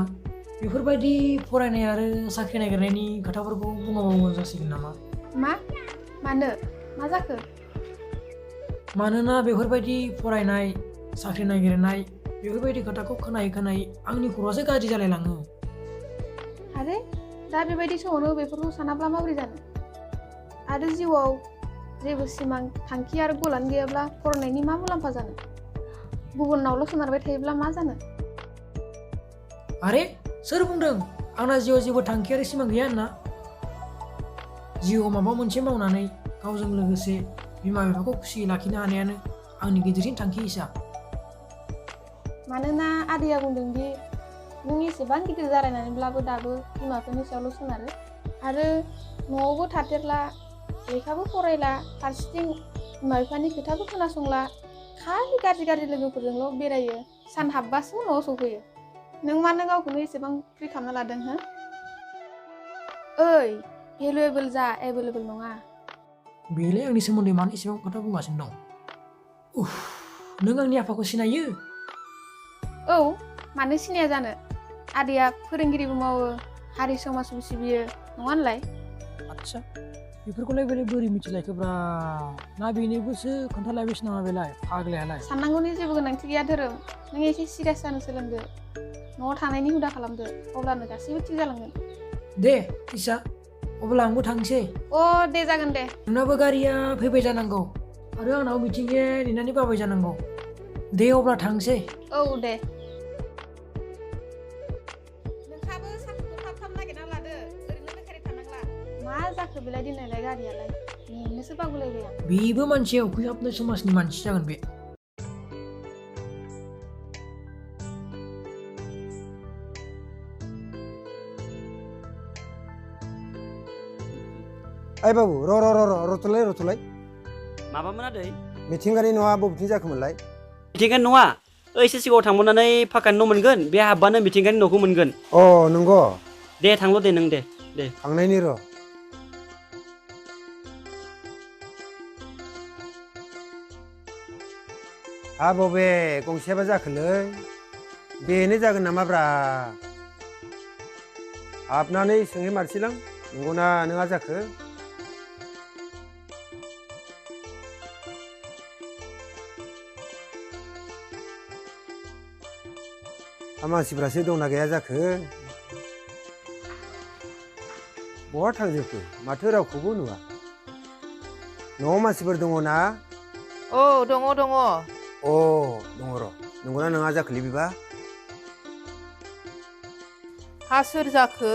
बेफोरबायदि फरायनाय आरो साख्रि नागिरनायनि खोथाफोरखौ बुङाबा मोजां जासिगोन नामा मानो मा जाखो मानोना बेफोरबायदि फरायनाय साख्रि नागिरनाय बेफोरबायदि खोथाखौ खोनायै आंनि खर'आसो गाज्रि जालायलाङो आरे दा बेबायदि समावनो बेफोरखौ सानाब्ला माबोरै जानो आरो जिउआव जेबो सिमां थांखि आरो गलानो गैयाब्ला फरायनायनि मा मुलाम्फा जानो गुबुनावल' सोनारबाय थायोब्ला मा जानो आरे सोर बुंदों आंना जिउआव जेबो थांखि आरो सिमां गैया होनना जिउआव माबा मोनसे मावनानै गावजों लोगोसे बिमा बिफाखौ खुसियै लाखिनो हानायानो आंनि गिदिरसिन थांखि हिसाब मानोना आदैया बुंदों दि नों एसेबां गिदिर जालायनानैब्लाबो दाबो बिमाफोरनि सायावल' सोनारो आरो न'आवबो थाथेरला लेखाबो फरायला फारसेथिं बिमा बिफानि खोथाबो खोनासंला खालि गाज्रि लोगोफोरजोंल' बेरायो सान हाबबासो न'आव सफैयो नों मानो गावखौनो एसेबां फ्रि खालामना लादों हो ओइ भेलुएबोल जा एभेलेबल नङा बेलाय आंनि सोमोन्दै मानो एसेबां खोथा बुंगासिनो दं उफ नों आंनि आफाखौ सिनायो औ मानो सिनाया जानो आदैया फोरोंगिरिबो मावो हारि समाजबो सिबियो नङा होनलाय आदसा बेफोरखौलाय बेलाय बोरै मिथिलायखोब्रा ना बेनिबोसो खोन्थालायबायसो नामा बेलाय फाग्लायालाय साननांगौनि जेबो गोनांथि गैया धोरोम नों एसे सिरियास जानो सोलोंदो न'आव थानायनि हुदा खालामदो अब्लानो गासैबो थिग जालांगोन दे इसा अब्ला आंबो थांसै अ दे जागोन दे नोंनाबो गारिया फैबाय जानांगौ आरो आंनाव मिथिंगाया नेनानै बाबाय जानांगौ दे अब्ला थांसै औ दे नोंहाबो साख्रिखौ थाब नागिरना लादो ओरैनो बेखारै थानांला मा जाखो बेलाय दिनैलाय गारियालाय नेनोसो बागुलायबाय आं बेबो मानसिया उखैहाबनाय समाजनि मानसि जागोन बे ओइ बाबु रथ'लाय माबामोन आदै मिथिंगानि न'आ बबेथिं जाखोमोनलाय मिथिंगानि न'आ एसे सिगाङाव थांबावनानै फाक्कानि न' मोनगोन बे हाबबानो मिथिंगानि न'खौ मोनगोन अ नंगौ दे थांल' दे नों दे थांनायनि र' हा बबे गंसेयाबा जाखोलै बेनो जागोन नामाब्रा हाबनानै सोंहैमारसैलां नंगौना नोंहा जाखो मानसिफ्रासो दंना गैया जाखो बहा थांजोबखो माथो रावखौबो नुवा न'आव मानसिफोर दङ ना औ दङ अ दङ र' नंगौना नङा जाखोलै बेबा हा सोर जाखो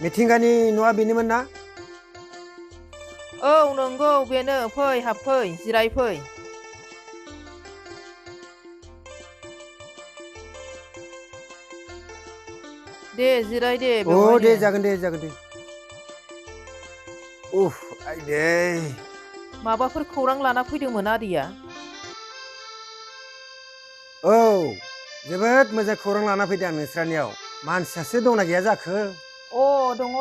मिथिंगानि न'आ बेनोमोन ना औ नंगौ बेनो फै हाबफै जिरायफै दे जिराय दे अ दे जागोन दे उफ आइदै माबाफोर खौरां लाना फैदोंमोन आदैया औ जोबोद मोजां खौरां लाना फैदों आं नोंस्रानियाव मानसियासो दंना गैया जाखो अ दङ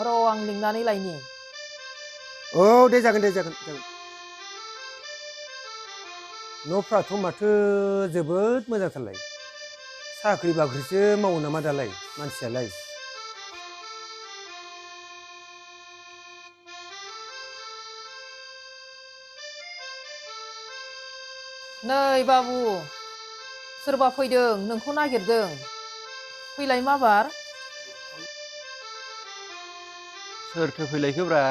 र' आं लिंनानै लायनि औ दे जागोन न'फ्राथ' माथो जोबोद मोजांथारलाय साख्रि बाख्रिसो मावो नामा दालाय मानसियालाय नै बाबु सोरबा फैदों नोंखौ नागिरदों फैलाय माबार सोरथो फैलायखोब्रा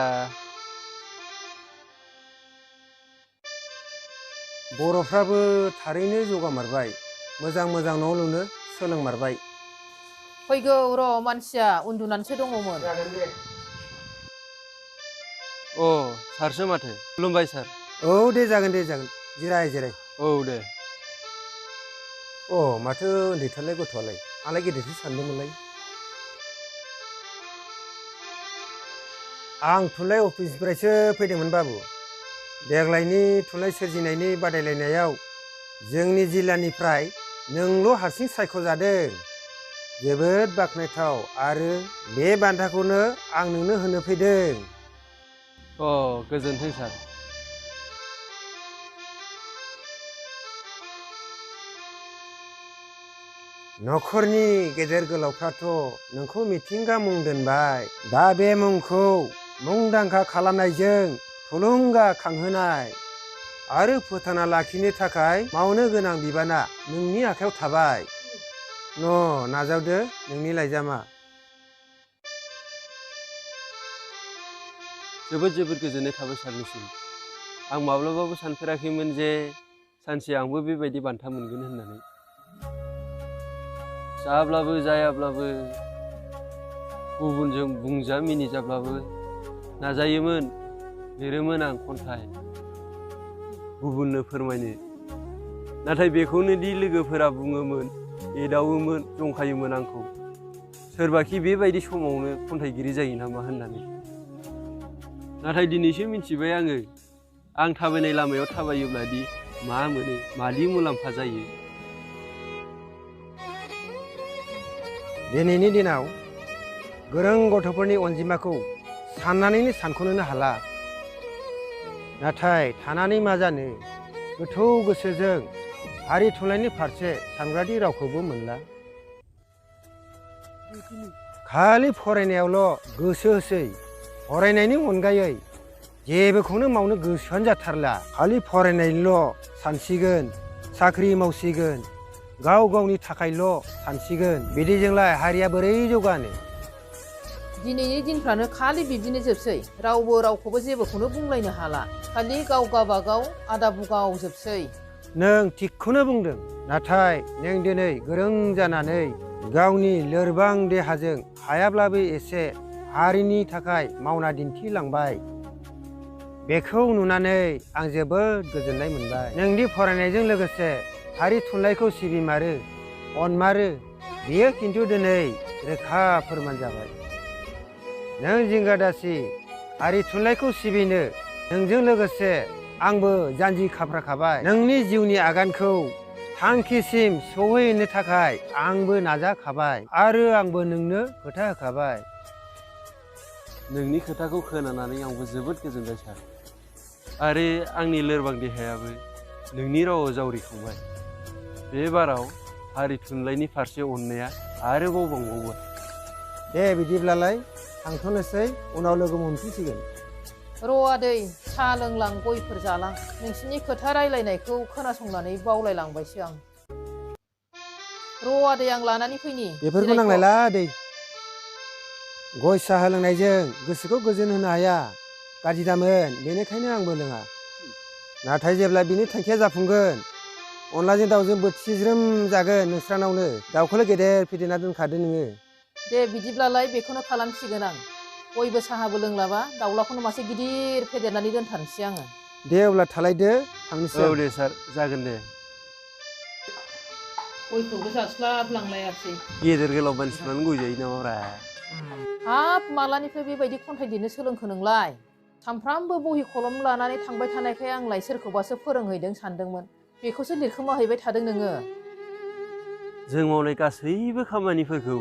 बर'फ्राबो थारैनो जौगामारबाय मोजां न' लुनो सोलोंमारबाय फैगौ र' मानसिया उन्दुनानैसो दङमोन अ सारसो माथो खुलुमबाय सार औ दे जागोन जिराय औ दे अ माथो उन्दैथारलाय गथ'आलाय आंलाय गेदेरसो सानदोंमोनलाय आं थुनलाइ अफिसनिफ्रायसो फैदोंमोन बाबु देग्लायनि थुनलाइ सोरजिनायनि बादायलायनायाव जोंनि जिल्लानिफ्राय नोंल' हारसिं सायख'जादों जोबोद बाख्नायथाव आरो बे बान्थाखौनो आं नोंनो होनो फैदों अ गोजोन्थों सार न'खरनि गेदेर गोलावफ्राथ' नोंखौ मिथिंगा मुं दोनबाय दा बे मुंखौ मुंदांखा खालामनायजों थुलुंगा खांहोनाय आरो फोथांना लाखिनो थाखाय मावनो गोनां बिबाना नोंनि आखायाव थाबाय नाजावदो नोंनि लाइजामा जोबोद जोबोद गोजोननाय थाबाय सारनिसिम। आं माब्लाबाबो सानफेराखैमोन जे सानसे आंबो बेबायदि बान्था मोनगोन होननानै। जाब्लाबो जायाब्लाबो गुबुनजों बुंजा मिनिजाब्लाबो नाजायोमोन, लिरोमोन आं खन्थाइ गुबुननो फोरमायनो। नाथाय बेखौनो दि लोगोफोरा बुङोमोन, एदावोमोन, जंखायोमोन आंखौ। सोरबाखि बेबायदि समावनो खन्थाइगिरि जायो नामा होननानै। नाथाय दिनैसो मिथिबाय आङो, आं थाबायनाय लामायाव थाबायोब्लादि मा मोनो, मादि मुलाम्फा जायो। दिनैनि दिनाव गोरों गथ'फोरनि अनजिमाखौ साननानैनो सानख'नोनो हाला। नाथाय थानानै मा जानो, गोथौ गोसोजों हारि थुनलाइनि फारसे सानग्रादि रावखौबो मोनला। खालि फरायनायावल' गोसो होसै, फरायनायनि अनगायै जेबोखौनो मावनो गोसोआनो जाथारला। खालि फरायनायल' सानसिगोन, साख्रि मावसिगोन, गाव गावनि थाखायल' सानसिगोन। बिदिजोंलाय हारिया बोरै जौगानो? दिनैनि दिनफ्रानो खालि बिदिनो जोबसै। रावबो रावखौबो जेबोखौनो बुंलायनो हाला। खालि गाव गाबागाव आदा बुगाव जोबसै। नों थिगखौनो बुंदों। नाथाय नों दिनै गोरों जानानै गावनि लोरबां देहाजों हायाब्लाबो एसे हारिनि थाखाय मावना दिन्थिलांबाय। बेखौ नुनानै आं जोबोद गोजोननाय मोनबाय। नोंदि फरायनायजों लोगोसे हारि थुनलाइखौ सिबिमारो, अनमारो, बियो खिन्थु दिनै रोखा फोरमान जाबाय। नों जिंगा दासि, हारि थुनलाइखौ सिबिनो नोंजों लोगोसे आंबो जानजि खाफ्राखाबाय। नोंनि जिउनि आगानखौ थांखिसिम सौहैनो थाखाय आंबो नाजाखाबाय आरो आंबो नोंनो खोथा होखाबाय। नोंनि खोथाखौ खोनानानै आंबो जोबोद गोजोनबाय सार। आरो आंनि लोरबां देहायाबो नोंनि रावाव जावरिखांबाय। बे बाराव हारि थुनलाइनि फारसे अननाया आरोबाव बांबावबाय। दे बिदिब्लालाय थांथ'नोसै, उनाव लोगो मोनफिनसिगोन। र' आदै, साहा लोंलां, गयफोर जालां। नोंसिनि खोथा रायलायनायखौ खोनासंनानै बावलायलांबायसो आं। र' आदै, आं लानानै फैनि। बेफोरखौ नांलायला आदै। गय साहा लोंनायजों गोसोखौ गोजोन होनो हाया, गाज्रि दामोन, बेनिखायनो आंबो लोङा। नाथाय जेब्ला बिनि थांखिया जाफुंगोन, अनलाजों दाउजों बोथिसे ज्रोम जागोन नोंस्रानावनो। दाउखौल' गेदेर फेदेरना दोनखादो नोङो। दे बिदिब्लालाय बेखौनो खालामसिगोन आं। गयबो साहाबो लोंलाबा दाउलाखौनो मासे गिदिर फेदेरनानै दोनथारनोसै आङो। दे अब्ला थालायदो, थांनोसै। औ दे सार, जागोन दे। गयखौबो जास्लाबलांलायासै। गेदेर गोलाव मानसिफ्रानो गय जायो नामाब्रा? हाब, मालानिफ्राय बेबायदि खन्थाइ लिरनो सोलोंखो नोंलाय? सानफ्रामबो बहि कलम लानानै थांबाय थानायखाय आंलाय सोरखौबासो फोरोंहैदों सानदोंमोन। बेखौसो लिरखोमाहैबाय थादों नोङो। जों मावनाय गासैबो खामानिफोरखौ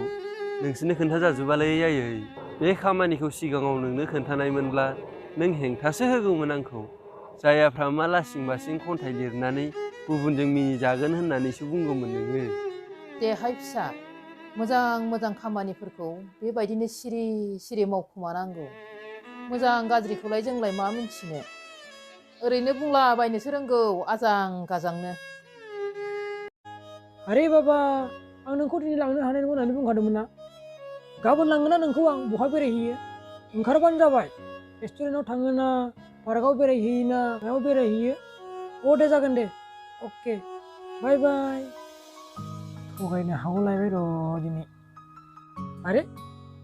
नोंसोरनो खोन्थाजाजोबालै आयै। बे खामानिखौ सिगाङाव नोंनो खोन्थानायमोनब्ला नों हेंथासो होगौमोन आंखौ। जायाफ्रामा लासिं बासिं खन्थाइ लिरनानै गुबुनजों मिनिजागोन होननानैसो बुंगौमोन नोङो। देहाय फिसा, मोजां मोजां खामानिफोरखौ बेबायदिनो सिरि सिरि मावखुमानांगौ। मोजां गाज्रिखौलाय जोंलाय मा मिन्थिनो। ओरैनो बुंलाबायनोसो रोंगौ आजां गाजांनो। अरे बाबा, आं नोंखौ दिनै लांनो हानाय नङा होननानै बुंखादोंमोन ना। गाबोन लांगोन ना नोंखौ आं बहा बेरायहैयो। ओंखारबानो जाबाय। रेस्टुरेन्टआव थाङो ना, पार्कआव बेरायहैयो ना, मायाव बेरायहैयो। अ दे, जागोन दे। अके, बाय बाय। थगायनो हागौलायबाय र' दिनै। अरे,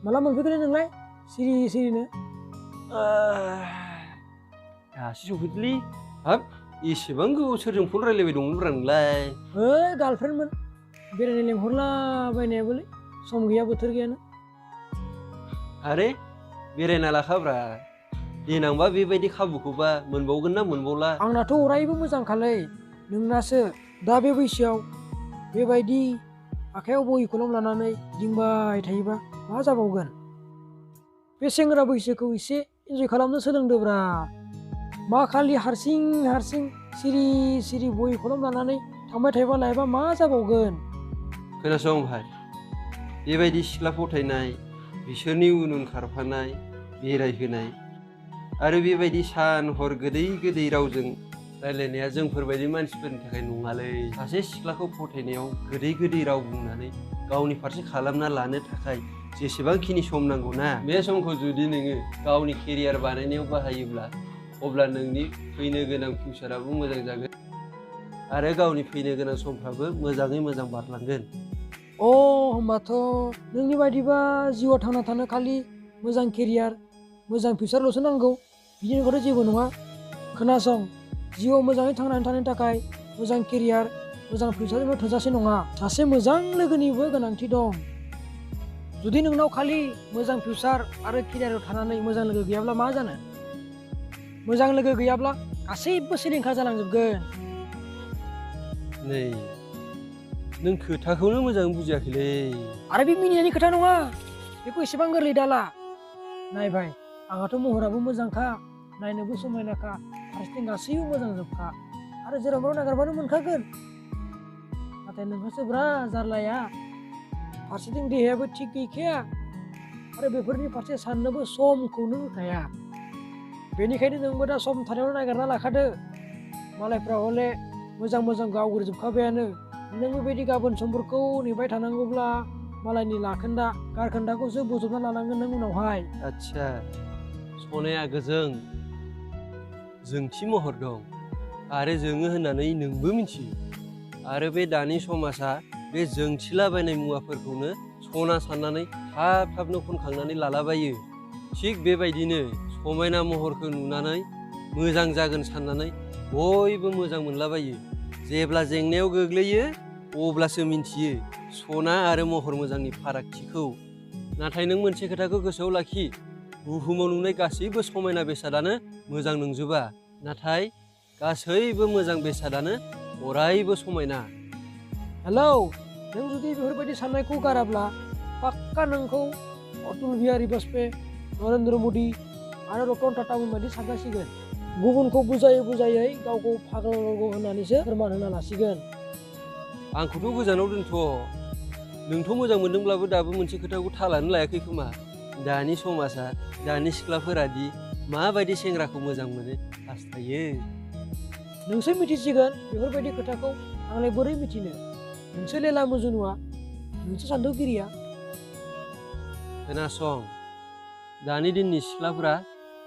माला मोनफैगोन नोंलाय सिरि सिरिनो? दासो सफैदोंलै। हाब, एसेबां गोबाव सोरजों फन रायलायबाय दंमोनब्रा नोंलाय? ओइ, गार्लफ्रेन्डमोन। बेरायनो लेंहरलाबायनायाबोलै, सम गैया बोथोर गैयानो। आरे, बेरायना लाखाब्रा। देनांबा बेबायदि खाबुखौबा मोनबावगोन ना मोनबावला। आंनाथ' अरायबो मोजांखालै। नोंनासो दा बे बैसोआव बेबायदि आखाइयाव बहि कलम लानानै गिदिंबाय थायोबा मा जाबावगोन। बे सेंग्रा बैसोखौ एसे इन्जय खालामनो सोलोंदोब्रा। मा खालि हारसिं हारसिं सिरि सिरि बहि कलम लानानै थांबाय थायोबा लायबा मा जाबावगोन। खोनासं भाइ, बेबायदि सिख्ला फथायनाय, बिसोरनि उन उन खारफानाय, बेरायहोनाय आरो बेबायदि सान हर गोदै गोदै रावजों रायलायनाया जोंफोरबायदि मानसिफोरनि थाखाय नङालै। सासे सिख्लाखौ फथायनायाव गोदै गोदै राव बुंनानै गावनि फारसे खालामना लानो थाखाय जेसेबांखिनि सम नांगौ ना बे समखौ जुदि नोङो गावनि केरियार बानायनायाव बाहायोब्ला अब्ला नोंनि फैनो गोनां फिउचाराबो मोजां जागोन आरो गावनि फैनो गोनां समफ्राबो मोजाङै मोजां बारलांगोन। होमबाथ' नोंनि बायदिबा जिउआव थांना थानो खालि मोजां केरियार मोजां फिउचारल'सो नांगौ बिनि अनगाथ' जेबो नङा। खोनासं, जिउआव मोजाङै थांनानै थानो थाखाय मोजां केरियार मोजां फिउचारजोंल' थोजासे नङा, सासे मोजां लोगोनिबो गोनांथि दं। जुदि नोंनाव खालि मोजां फिउचार आरो केरियाराव थानानै मोजां लोगो गैयाब्ला मा जानो? मोजां लोगो गैयाब्ला गासैबो सिलिंखार जालांजोबगोन। नै नों खोथाखौनो मोजाङै बुजियाखैलै। आरो बे मिनिनायनि खोथा नङा, बेखौ एसेबां गोरलै दाला। नायबाय, आंहाथ' महराबो मोजांखा, नायनोबो समायनाखा, फारसेथिं गासैबो मोजां जोबखा आरो जेरावबो नागिरबानो मोनखागोन। नाथाय नोंहासो ब्रा जारलाया, फारसेथिं देहायाबो थिग गैखाया आरो बेफोरनि फारसे साननोबो समखौनो होखाया। बेनिखायनो नोंबो दा सम थानायावनो नागिरना लाखादो। मालायफ्रा हले मोजां मोजां गावग्रोजोबखाबायानो। नों बेबायदि गाबोन समफोरखौ नेबाय थानांगौब्ला मालायनि लाखोन्दा गारखोन्दाखौसो बोजबना लानांगोन नों उनावहाय। आच्छा, सनाया गोजों जोंथि महर दं आरो जोङो होननानै नोंबो मिथियो। आरो बे दानि समाजा बे जोंथिलाबायनाय मुवाफोरखौनो सना साननानै थाब थाबनो खनखांनानै लालाबायो। थिग बेबायदिनो समायना महरखौ नुनानै मोजां जागोन साननानै बयबो मोजां मोनलाबायो। जेब्ला जेंनायाव गोग्लैयो अब्लासो मिन्थियो सना आरो महर मोजांनि फारागथिखौ। नाथाय नों मोनसे खोथाखौ गोसोआव लाखि, बुहुमाव नुनाय गासैबो समायना बेसादानो मोजां नंजोबा, नाथाय गासैबो मोजां बेसादानो अरायबो समायना। हेलौ, नों जुदि बेफोरबायदि साननायखौ गाराब्ला पाक्का नोंखौ अटल बिहारी बाजपेयी, नरेन्द्र मदि आरो रतन टाटामोन बायदि सानजासिगोन। गुबुनखौ बुजायै बुजायै गावखौ फाग्ला नांगौ होननानैसो फोरमान होना लासिगोन। आंखौथ' गोजानाव दोनथ', नोंथ' मोजां मोनदोंब्लाबो दाबो मोनसे खोथाखौ थालानो लायाखै खोमा। दानि समाजा दानि सिख्लाफोरादि माबायदि सेंग्राखौ मोजां मोनो हास्थायो। नोंसो मिथिसिगोन बेफोरबायदि खोथाखौ, आंलाय बोरै मिथिनो? नोंसो लेला मजनुआ, नोंसो सान्थौगिरिया। खोनासं, दानि दिननि सिख्लाफोरा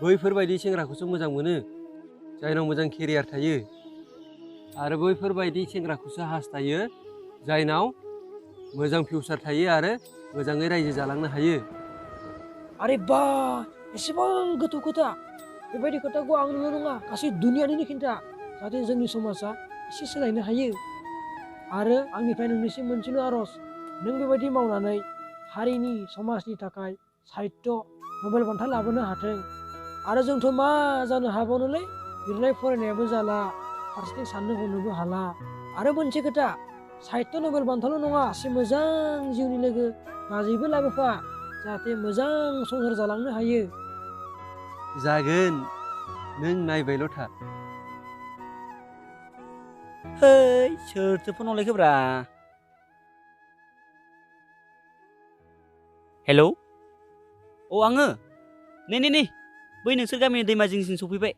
बैफोरबायदि सेंग्राखौसो मोजां मोनो जायनाव मोजां केरियार थायो, आरो बैफोरबायदि सेंग्राखौसो हास्थायो जायनाव मोजां फिउचार थायो आरो मोजाङै रायजो जालांनो हायो। आरे बा, एसेबां गोथौ खोथा। बेबायदि खोथाखौ आंल' नङा गासै दुनियानिनो खिन्था, जाहाथे जोंनि समाजा एसे सोलायनो हायो। आरो आंनिफ्राय नोंनिसिम मोनसेल' आर'ज, नों बेबायदि मावनानै हारिनि समाजनि थाखाय साहित्य नबेल बान्था लाबोनो हाथों। आरो जोंथ' मा जानो हाबावनोलै, लिरनाय फरायनायाबो जाला, फारसेथिं साननो हनोबो हाला। आरो मोनसे खोथा, साहित्य नबेल बान्थाल' नङा, एसे मोजां जिउनि लोगो बाजैबो लाबोफा, जाहाथे मोजां संसार जालांनो हायो। जागोन, नों नायबायल' था। है, सोरथो फन हरलायखोब्रा? हेलौ, औ आङो नै बै नोंसोर गामिनि दैमा जिंसिम सफैबाय।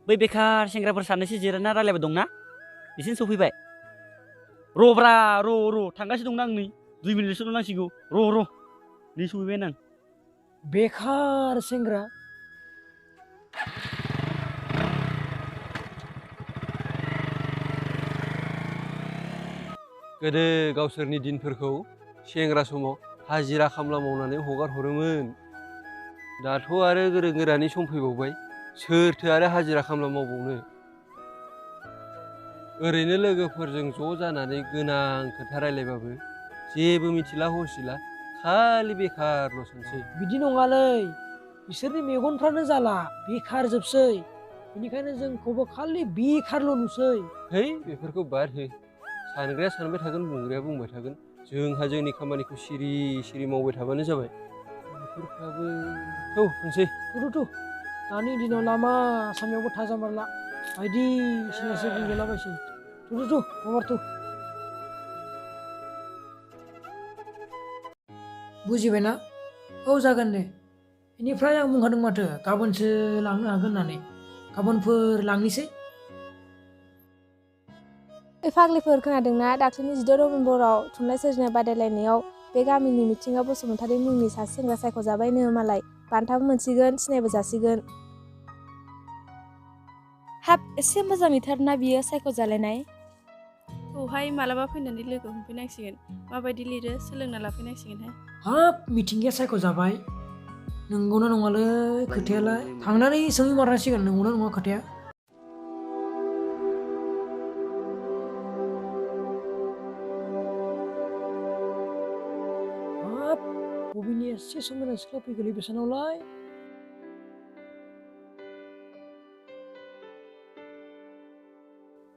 बै बेखार सेंग्राफोर सानैसो जिरायना रायलायबाय दंना, बिसिम सफैबाय। र'ब्रा र' थांगासिनो दंना आं नै 2 मिनिटसोल' नांसिगौ। र' नै सफैबाय आं। बेखार सेंग्रा? गोदो गावसोरनि दिनफोरखौ सेंग्रा समाव हाजिरा खामला मावनानै हगार हरोमोन। दाथ' आरो गोरों गोरानि सम फैबावबाय, सोरथो आरो हाजिरा खामला मावबावनो। ओरैनो लोगोफोरजों ज' जानानै गोनां खोथा रायलायबाबो जेबो मिथिला हसिला, खालि बेखारल' सानसै। बिदि नङालै, बिसोरनि मेगनफ्रानो जाला, बेखार जोबसै। बेनिखायनो जोंखौबो खालि बेखारल' नुसै। है, बेफोरखौ बाद हो। सानग्राया सानबाय थागोन, बुंग्राया बुंबाय थागोन। जोंहा जोंनि खामानिखौ सिरि सिरि मावबाय थाबानो जाबाय। बेफोरफ्राबो होनसै। थु, दानि दिनाव लामा सामायावबो थाजामारला, बायदिसिनासो बुंलाबायसै। थु माबार थु। बुजिबायना? औ जागोन दे। बेनिफ्राय आं बुंखादों माथो गाबोनसो लांनो हागोन होननानै। गाबोनफोर लांनोसै। फाग्लिफोर खोनादोंना? दाख्लैनि 16 नबेम्बराव थुनलाइ सोरजिनाय बादायलायनायाव बे गामिनि मिथिंगा बसुमतारी मुंनि सासे सेंग्रा सायख'जाबायनो मालाय बान्थाबो मोनसिगोन सिनायबो जासिगोन। हाब एसे मोजां नुथारना बियो सायख'जालायनाय। औहाय मालाबा फैनानै लोगो हमफैनांसिगोन माबायदि लिरो सोलोंना लाफैनांसिगोनहाय। हाब मिथिंगाया सायख'जाबाय नंगौना नङालै खोथायालाय थांनानै सोंहैमारनांसिगोन नंगौना नङा खोथाया। हाब बबेनि एसे समायना सिख्ला फैगोलै बेसानावलाय।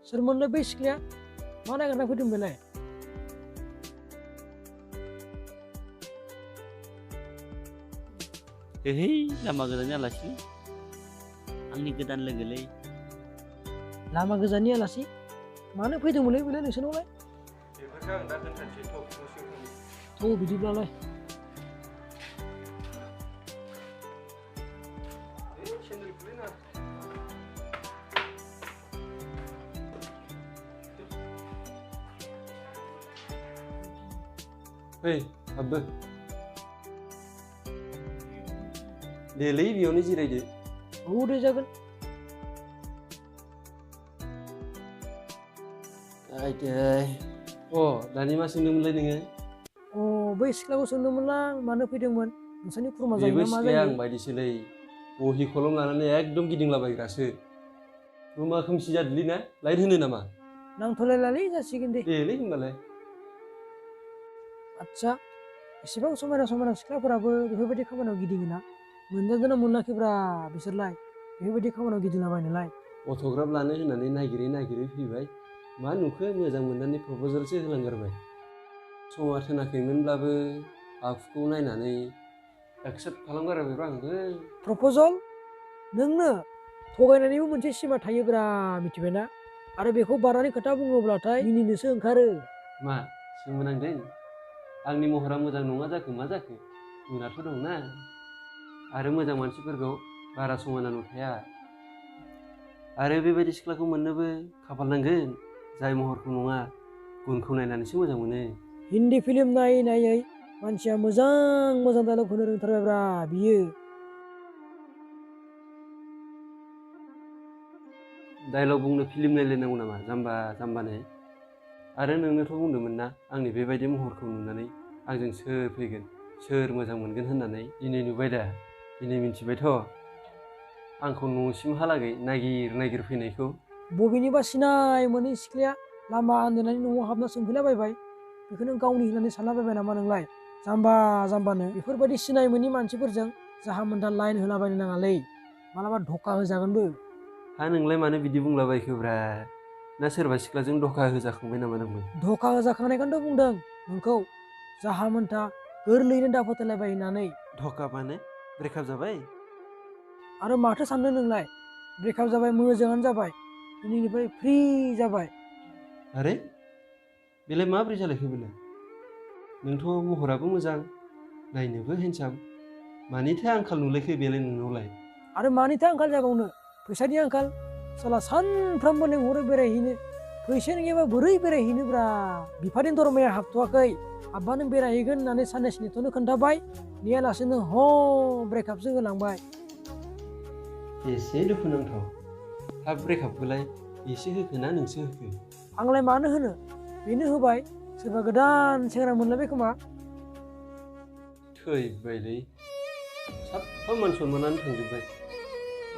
सोरमोनलाय बै सिख्लाया मा नागिरना फैदों बेलाय? हे लामा गोजाननि आलासि आंनि गोदान लोगोलै। लामा गोजाननि आलासि मानो फैदोंमोनलै बेलाय नोंसोरनावलाय? बेफोरखौ आं दा खोन्थानोसै थ' बिदिब्लालाय। फै हाबबो देलै बेयावनो जिरायदो। औ दे जागोन। दानि मा सोंदोंमोनलाय नोङो? बै सिख्लाखौ सोंदोंमोनलां मानो फैदोंमोन नोंसोरनि खुरमा जायो बेबो ना मा सिख्लाया जायो? आं बायदिसोलै बहि कलम लानानै एकदम गिदिंलाबायग्रासो। रुमा खोमसि जादोलै ना लाइट होनो नामा? नांथ'लायलालै जासिगोन दे। देलै होनबालाय। आदसा एसेबां समायना समायना सिख्लाफोराबो बेफोरबायदि खामानियाव गिदिङोना मोनजादोंना मोनाखैब्रा बिसोरलाय बेफोरबायदि खामानियाव गिदिंलाबायनोलाय? अट'ग्राफ लानो होननानै नागिरै फैबाय मा नुखो मोजां मोननानै प्रप'जालसो होलांगारबाय। समा थोनाखैमोनब्लाबो आखुखौ नायनानै एक्सेप्ट खालामगारबायब्रा आंबो। प्रप'जाल? नोंनो थगायनायनिबो मोनसे सिमा थायोब्रा मिथिबायना? आरो बेखौ बारनानै खोथा बुङोब्लाथाय मिनिनोसो ओंखारो। मा सोमोनांदों? आंनि महरा मोजां नङा जाखो मा जाखो? गुनाथ' दंना। आरो मोजां मानसिफोरखौ बारा समायना नुखाया। आरो बेबायदि सिख्लाखौ मोननोबो खाफाल नांगोन जाय महरखौ नङा गुनखौ नायनानैसो मोजां मोनो। हिन्दी फिल्म नायै नायै मानसिया मोजां मोजां डायलग होनो रोंथारबायब्रा बियो। डायलग बुंनो फिल्म नायलायनांगौ नामा जाम्बा जाम्बानो? आरो नोंनोथ' बुंदोंमोन ना आंनि बेबायदि महरखौ नुनानै आंजों सोर फैगोन सोर मोजां मोनगोन होननानै। दिनै नुबाय दा दिनै मिन्थिबायथ' आंखौ न'सिमहालागै नागिर फैनायखौ। बबेनिबा सिनाय मोनै सिख्लाया लामा आन्दायनानै न'आव हाबना सोंफैलाबायबाय बेखौनो गावनि होननानै सानलाबायबाय नामा नोंलाय? जाम्बा जाम्बानो बेफोरबायदि सिनाय मोनै मानसिफोरजों जाहा मोनथा लाइन होलाबायनो नाङालै मालाबा धक्का होजागोनबो। हा नोंलाय मानो बिदि बुंलाबायखोब्रा? ना सोरबा सिख्लाजों धक्का होजाखांबाय नामा नोंबो? धक्का होजाखांनायखौनोथ' बुंदों नोंखौ जाहा मोनथा गोरलैयैनो दाफोथायलायबाय होननानै। धक्का माने ब्रेकआप जाबाय? आरो माथो सानदों नोंलाय? ब्रेकआप जाबाय मोजाङानो जाबाय दिनैनिफ्राय फ्रि जाबाय। आरे बेलाय माब्रै जालायखो बेलाय? नोंथ' महराबो मोजां नायनोबो हेन्डसाम मानिथो आंखाल नुलायखो बेलाय नोंनावलाय? आरो मानिथो आंखाल जाबावनो फैसानि आंखाल साला सानफ्रामबो लेंहरो बेरायहैनो। फैसायानो गैयाबा बोरै बेरायहैनोब्रा? बिफानि दरमाया हाबथ'वाखै हाबबानो बेरायहैगोन होननानै साननैसो नेथ'नो खोन्थाबाय नेयालासेनो ब्रेकआपसो होलांबाय। एसे दुखुनांथाव। हाब ब्रेकआपखौलाय एसे होखोना नोंसो होखो? आंलाय मानो होनो बेनो होबाय सोरबा गोदान सेंग्रा मोनलायबाय खोमा। थैबायलै साफा मान सनमानानो थांजोब्बाय।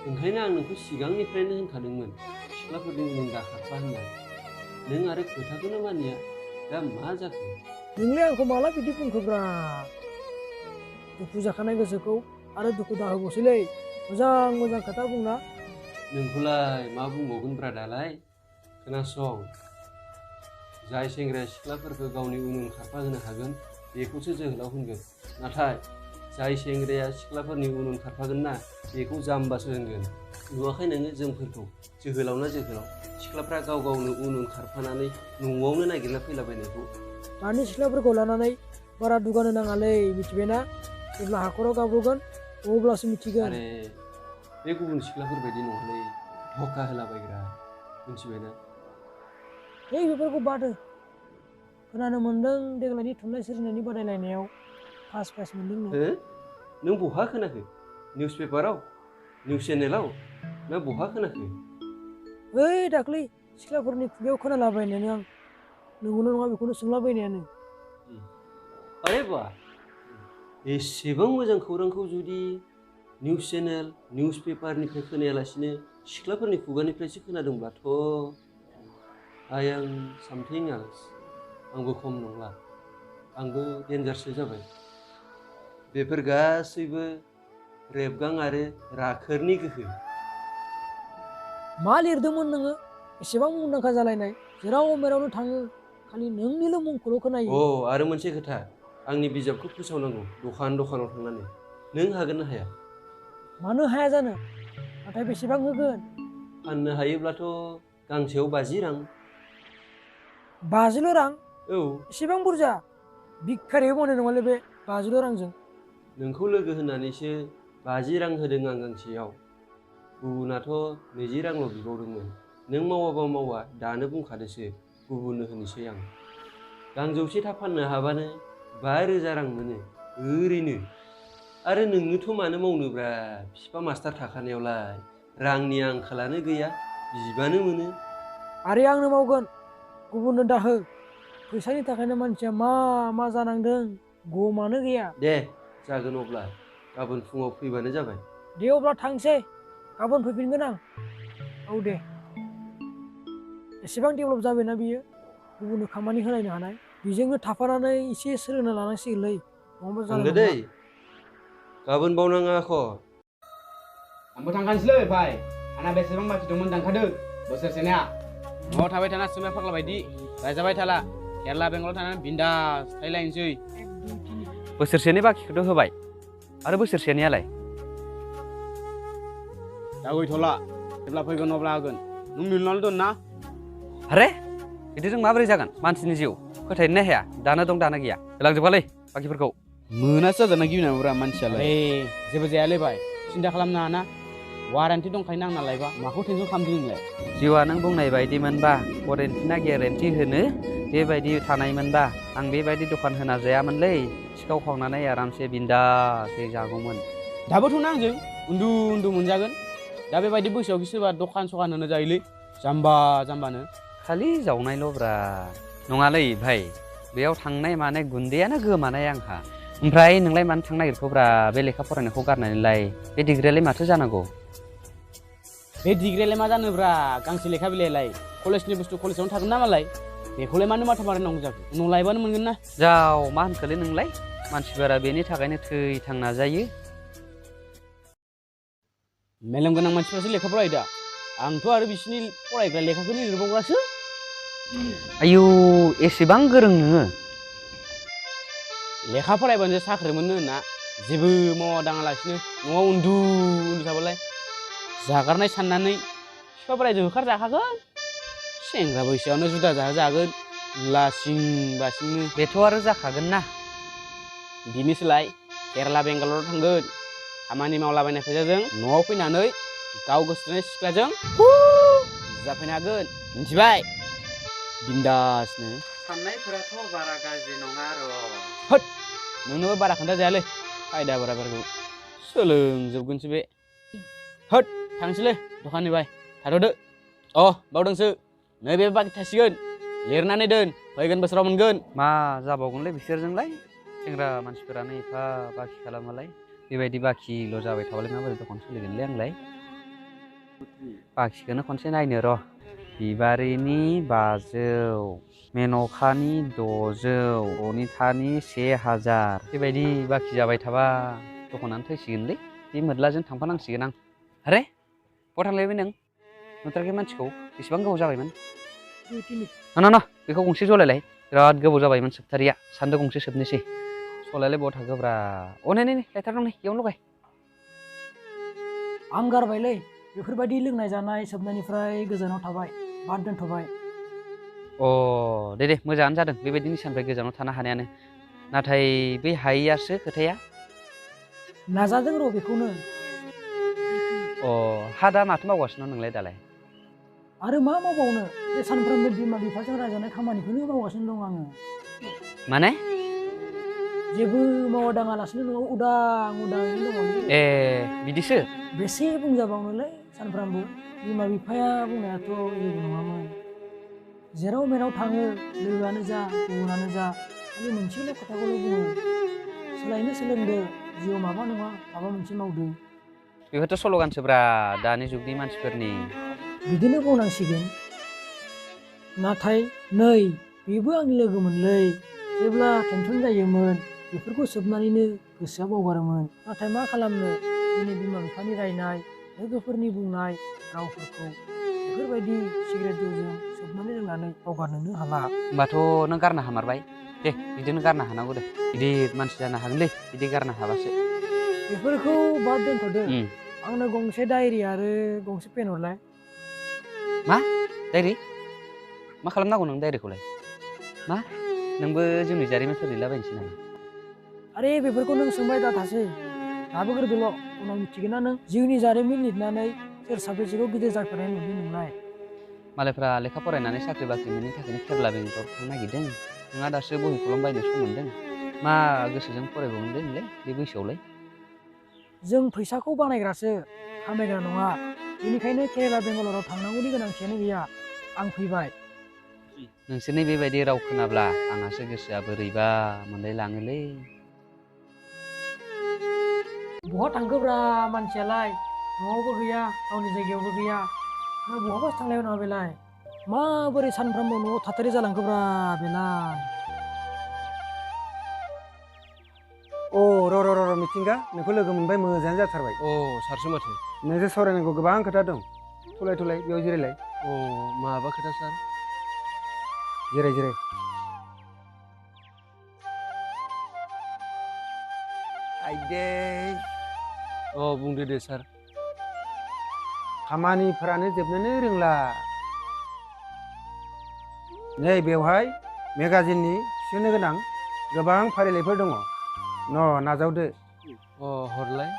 ओंखायनो आं नोंखौ सिगांनिफ्रायनो होनखादोंमोन सिख्लाफोरनि उन दाखारफा होनना। नों आरो खोथाखौनो मानिया दा मा जाखो? नोंलाय आंखौ माला बिदि बुंखोब्रा? दुखु जाखानाय गोसोखौ आरो दुखु दाहोबावसैलै मोजां मोजां खोथा बुंना। नोंखौलाय मा बुंबावगोनब्रा दालाय? खोनासं जाय सेंग्राया सिख्लाफोरखौ गावनि उन खारफा होनो हागोन बेखौसो जोहोलाव होनगोन। नाथाय जाय सेंग्राया सिख्लाफोरनि उन खारफागोन ना बेखौ जाम्बासो होनगोन। नुवाखै नोङो जोंफोरखौ जोहोलाव ना जोहोलाव सिख्लाफ्रा गाव गावनो उन खारफानानै न'आवनो नागिरना फैलाबायनायखौ। दानि सिख्लाफोरखौ लानानै बारा दुगानो नाङालै मिथिबायना? जेब्ला हाखराव गाब्र'गोन अब्लासो मिथिगोन। आरे बे गुबुन सिख्लाफोरबायदि नङालै धक्का होलाबायग्रा मिथिबायना? बेफोरखौ बाद हो खोनानो मोन्दों देग्लायनि थुनलाइ सोरजिनायनि बादायलायनायाव फार्स्ट प्राइज मोन्दोंनो। हो नों बहा खोनाखो निउस पेपाराव निउस चेनेलाव ना बहा खोनाखो ओइ दाख्लै सिख्लाफोरनि खुगायाव खोनालाबायनायानो आं नंगौना नङा बेखौनो सोंलाबायनायानो। अरे बा एसेबां मोजां खौरांखौ जुदि निउस चेनेल निउस पेपारनिफ्राय खोनायालासिनो सिख्लाफोरनि खुगानिफ्रायसो खोनादोंब्लाथ' आइ एम सामथिं एल्स आंबो खम नंला आंबो डेन्जारसो जाबाय बेफोर गासैबो रेबगां आरो राखोरनि गोहो। मा लिरदोंमोन नोङो एसेबां मुंदांखा जालायनाय जेराव मेरावनो थाङो खालि नोंनिल' मुंखौल' खोनायो। अ आरो मोनसे खोथा आंनि बिजाबखौ फोसावनांगौ दखानाव थांनानै नों हागोन ना हाया? मानो हाया जानो नाथाय बेसेबां होगोन? फाननो हायोब्लाथ' गांसेयाव 50 रां। 50 रां? औ एसेबां बुरजा भिखारिबो मोननाय नङालै बे 50 रांजों। नोंखौ लोगो होनानैसो 50 रां होदों आं गांसेयाव गुबुनाथ' 20 रांल' बिबावदोंमोन नों मावाबा मावा दानो बुंखादोसो गुबुननो होनोसै आं गांजौसे फाननो हाबानो 5000 रां मोनो ओरैनो आरो नोंनोथ' मानो मावनोब्रा बिफा मास्टार थाखानायावलाय रांनि आंखालानो गैया बिबानो मोनो। आरे आंनो मावगोन गुबुननो दाहो फैसानि थाखायनो मानसिया मा जानांदों गमानो गैया। दे जागोन अब्ला गाबोन फुङाव फैबानो जाबाय। दे अब्ला थांसै गाबोन फैफिनगोन आं। औ दे एसेबां डेभेलप जाबायना बियो गुबुननो खामानि होलायनो हानाय बेजोंनो थाफानानै एसे सोलोंना लानांसिगोनलै नङाबा जानाय थांदो नंला। दै गाबोन बावनाङा आख'। आंबो थांखानोसैलै भाइ आंना बेसेबां बाखि दंमोन दानखादो बोसोरसेनिया न'आव थाबाय थाना सोमाय फाग्ला बायदि रायजाबाय थाला केरेला बेंगलाव थानानै बिन्दास थायलायनोसै। बोसोरसेनि बाखिखौथ' होबाय आरो बोसोरसेनियालाय? दा गैथ'ला जेब्ला फैगोन अब्ला होगोन नों मिलनानै दोन ना। आरे बिदिजों माबोरै जागोन मानसिनि जिउ फोथायनो हाया दानो दं दानो गैया होलांजोबखालै बाखिफोरखौ। मोनासो जाजाना गिनांगौब्रा मानसियालाय। जेबो जायालै भाइ सिन्था खालामनाङा ना वारेन्टि दंखायो आंना लायबा माखौ टेनसन खालामदों नोंलाय। जिउआ नों बुंनाय बायदिमोनबा वारेन्टि ना गेरेन्टि होनो बेबायदि थानायमोनबा आं बेबायदि दखान होना जायामोनलै सिखाव खावनानै आरामसे बिन्दासै जागौमोन। दाबोथ' ना आंजों उन्दु मोनजागोन दा बेबायदि बैसोआव सोरबा दखान सखान होनो जायोलै जाम्बानो। खालि जावनायल'ब्रा नङालै भाइ बेयाव थांनाय मानाय गुन्दैयानो गोमानाय आंहा। ओमफ्राय नोंलाय मानो थांनो नागिरखोब्रा बे लेखा फरायनायखौ गारनानैलाय बे डिग्रियालाय माथो जानांगौ? बे डिग्रियालाय मा जानोब्रा गांसे लेखा बिलाइलाय कलेजनि बुस्थु कलेजावनो थागोन ना मालाय बेखौलाय मानो माथा मारिनांगौ जाखो उनाव लायबानो मोनगोन ना। जाव मा होनखोलै नोंलाय मानसिफोरा बेनि थाखायनो थैथां नाजायो। मेलेम गोनां मानसिफ्रासो लेखा फरायो दा आंथ' आरो बिसिनि फरायग्रा लेखाखौनो लिरबावग्रासो। आयौ एसेबां गोरों नोङो? लेखा फरायबानो साख्रि मोनो होनना जेबो मावा दाङालासिनो न'आव उन्दु थाबालाय जागारनाय साननानै बिफा बोराइजों होखारजाखागोन सेंग्रा बैसोआवनो जुदा जागोन लासिं बासिंनो। बेथ' आरो जाखागोन ना। बिनिसोलाय केरेला बेंगालराव थांगोन खामानि मावलाबायनाय फैसाजों न'आव फैनानै गाव गोसोथोनाय सिख्लाजों जाफैनो हागोन मिथिबाय बिन्दासनो। साननायफोराथ' बारा गाज्रि नङा र'। होद नोंनोबो बारा खोन्था जायालै खायदा बाराफोरखौ सोलोंजोबगोनसो बे। होद थांसैलै दखाननि बाय थाथ'दो। अ बावदोंसो नैबे बाखि थासिगोन लिरनानै दोन फैगोन बोसोराव मोनगोन। मा जाबावगोनलै बिसोरजोंलाय सेंग्रा मानसिफोरानो एफा बाखि खालामालाय बेबायदि बाखिल' जाबाय थाबालाय माबोरै दखान सोलिगोनलै आंलाय। बाखिखौनो खनसे नायनो र'। बिबारिनि 500 मेन'कानि 600 अनितानि 1000 बेबायदि बाखि जाबाय थाबा दखानानो थैसिगोनलै बे मोद्लाजों थांफानांसिगोन आं। आरे बहा थांलायबाय नों नुथाराखै मानसिखौ बेसेबां गोबाव जाबायमोन? ना बेखौ गंसे जलायलाय बिराद गोबाव जाबायमोन सोबथारिया सान्दो गंसे सोबनोसै सलायालाय बहा थाखोब्रा। अ नै लायथार दं नै इयावनो लगाय। आं गारबायलै बेफोरबायदि लोंनाय जानाय सोबनायनिफ्राय गोजानाव थाबाय बाद दोनथ'बाय। अ दे मोजाङानो जादों बेबायदि निसानिफ्राय गोजानाव थानो हानायानो नाथाय बे हायैयासो खोथाया। नाजादों र' बेखौनो। अ हा दा माथो मावगासिनो नोंलाय दालाय? आरो मा मावबावनो बे सानफ्रोमबो बिमा बिफाजों रायजानाय खामानिखौनो मावगासिनो दं आङो। माने जेबो मावा दाङालासिनो न'आव उदाङैनो दङ ए बिदिसो बेसे बुंजाबावनोलै सानफ्रामबो बिमा बिफाया बुंनायाथ' जेबो नङामोन जेराव मेराव थाङो लोगोआनो जा गुबुनानो जा खालि मोनसेल' खोथाखौल' बुङो सोलायनो सोलोंदो जिउआव माबा नङा माबा मोनसे मावदो बेफोरथ' स्ल'गानसोब्रा दानि जुगनि मानसिफोरनि बिदिनो बुंनांसिगोन नाथाय नै बेबो आंनि लोगोमोनलै जेब्ला टेनसन जायोमोन बेफोरखौ सोबनानैनो गोसोआ बावगारोमोन नाथाय मा खालामनो दिनै बिमा बिफानि रायनाय लोगोफोरनि बुंनाय रावफोरखौ बेफोरबायदि सिगारेट जौजों सोबनानै लोंनानै बावगारनोनो हाला होमबाथ' नों गारनो हामारबाय दे बिदिनो गारनो हानांगौ दे गिदिर मानसि जानो हागोनलै बिदि गारनो हाबासो बेफोरखौ बाद दोनथ'दो आंनो गंसे डायरि आरो गंसे पेन हरलाय मा डायरि मा खालामनांगौ नों डायरिखौलाय मा नोंबो जोंनि जारिमिनफोर लिरलाबायनोसै नामा आरे बेफोरखौ नों सोंबाय दाथासै लाबोग्रोदोल' उनाव मिथिगोन ना नों जिउनि जारिमिन लिरनानै सोर साबेसेखौ गिदिर जाफेरनाय नुदों नोंलाय मालायफ्रा लेखा फरायनानै साख्रि बाख्रि मोनैनि थाखायनो केरेला बेंगलराव थांनो नागिरदों नोंहा दासो बहि कलम बायनो सम मोन्दों मा गोसोजों फरायबावनो नोंलाय बे बैसोआवलाय जों फैसाखौ बानायग्रासो खामायग्रा नङा बेनिखायनो केरेला बेंगलराव थांनांगौनि गोनांथियानो गैया आं फैबाय नोंसोरनि बेबायदि राव खोनाब्ला आंहासो गोसोआ बोरैबा मोनलाय लाङोलै बहा थांखोब्रा मानसियालाय न'आवबो गैया गावनि जायगायावबो गैया ना बहाबासो थांलायगोन नामा बेलाय माबोरै सानफ्रामबो न'आव थाथारि जालांखोब्रा बेलाय अ र' मिथिंगा नोंखौ लोगो मोनबाय मोजाङानो जाथारबाय अ सारसो माथो नोंजों सावरायनांगौ गोबां खोथा दं थलाय बेयाव जिरायलाय अ माबा खोथा सार जिराय आइदै अ बुंदो दे सार खामानिफोरानो जोबनोनो रोंला नै बेवहाय मेगाजिननि थिसननो गोनां गोबां फारिलाइफोर दङ नाजावदो अ हरलाय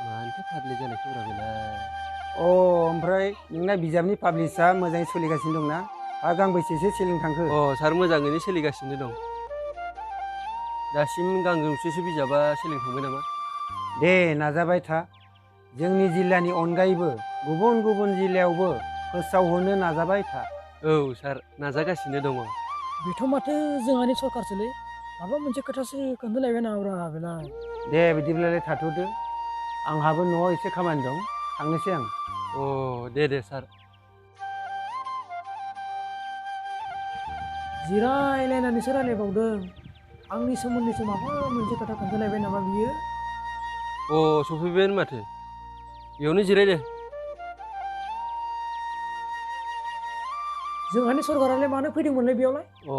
मानोथो फारिलाइ जानायखौ बेलाय ओमफ्राय नोंना बिजाबनि पाब्लिशआ मोजाङै सोलिगासिनो दंना गांबेसेसो सेलिं थांखो अ सार मोजाङैनो सोलिगासिनो दं दासिम गांगंसेसो बिजाबा सेलिं थांबाय नामा दे नाजाबाय था जोंनि जिल्लानि अनगायैबो गुबुन गुबुन जिल्लायावबो फोसावहोनो नाजाबाय था औ सार नाजागासिनो दङ बेथ' माथो जोंहानि सरकारसोलै माबा मोनसे खोथासो खोन्थालायबाय नामाब्रा बेलाय दे बिदिब्लालाय थाथ'दो आंहाबो न'आव एसे खामानि दं थांनोसै आं अ दे सार जिरायलायनानैसो रायलायबावदों आंनि सोमोन्दैसो माबा मोनसे खोथा खोन्थालायबाय नामा बियो अ सफैबायानो माथो बेयावनो जिराय दे जोंहानि सरकारालाय मानो फैदोंमोनलाय बेयावलाय अ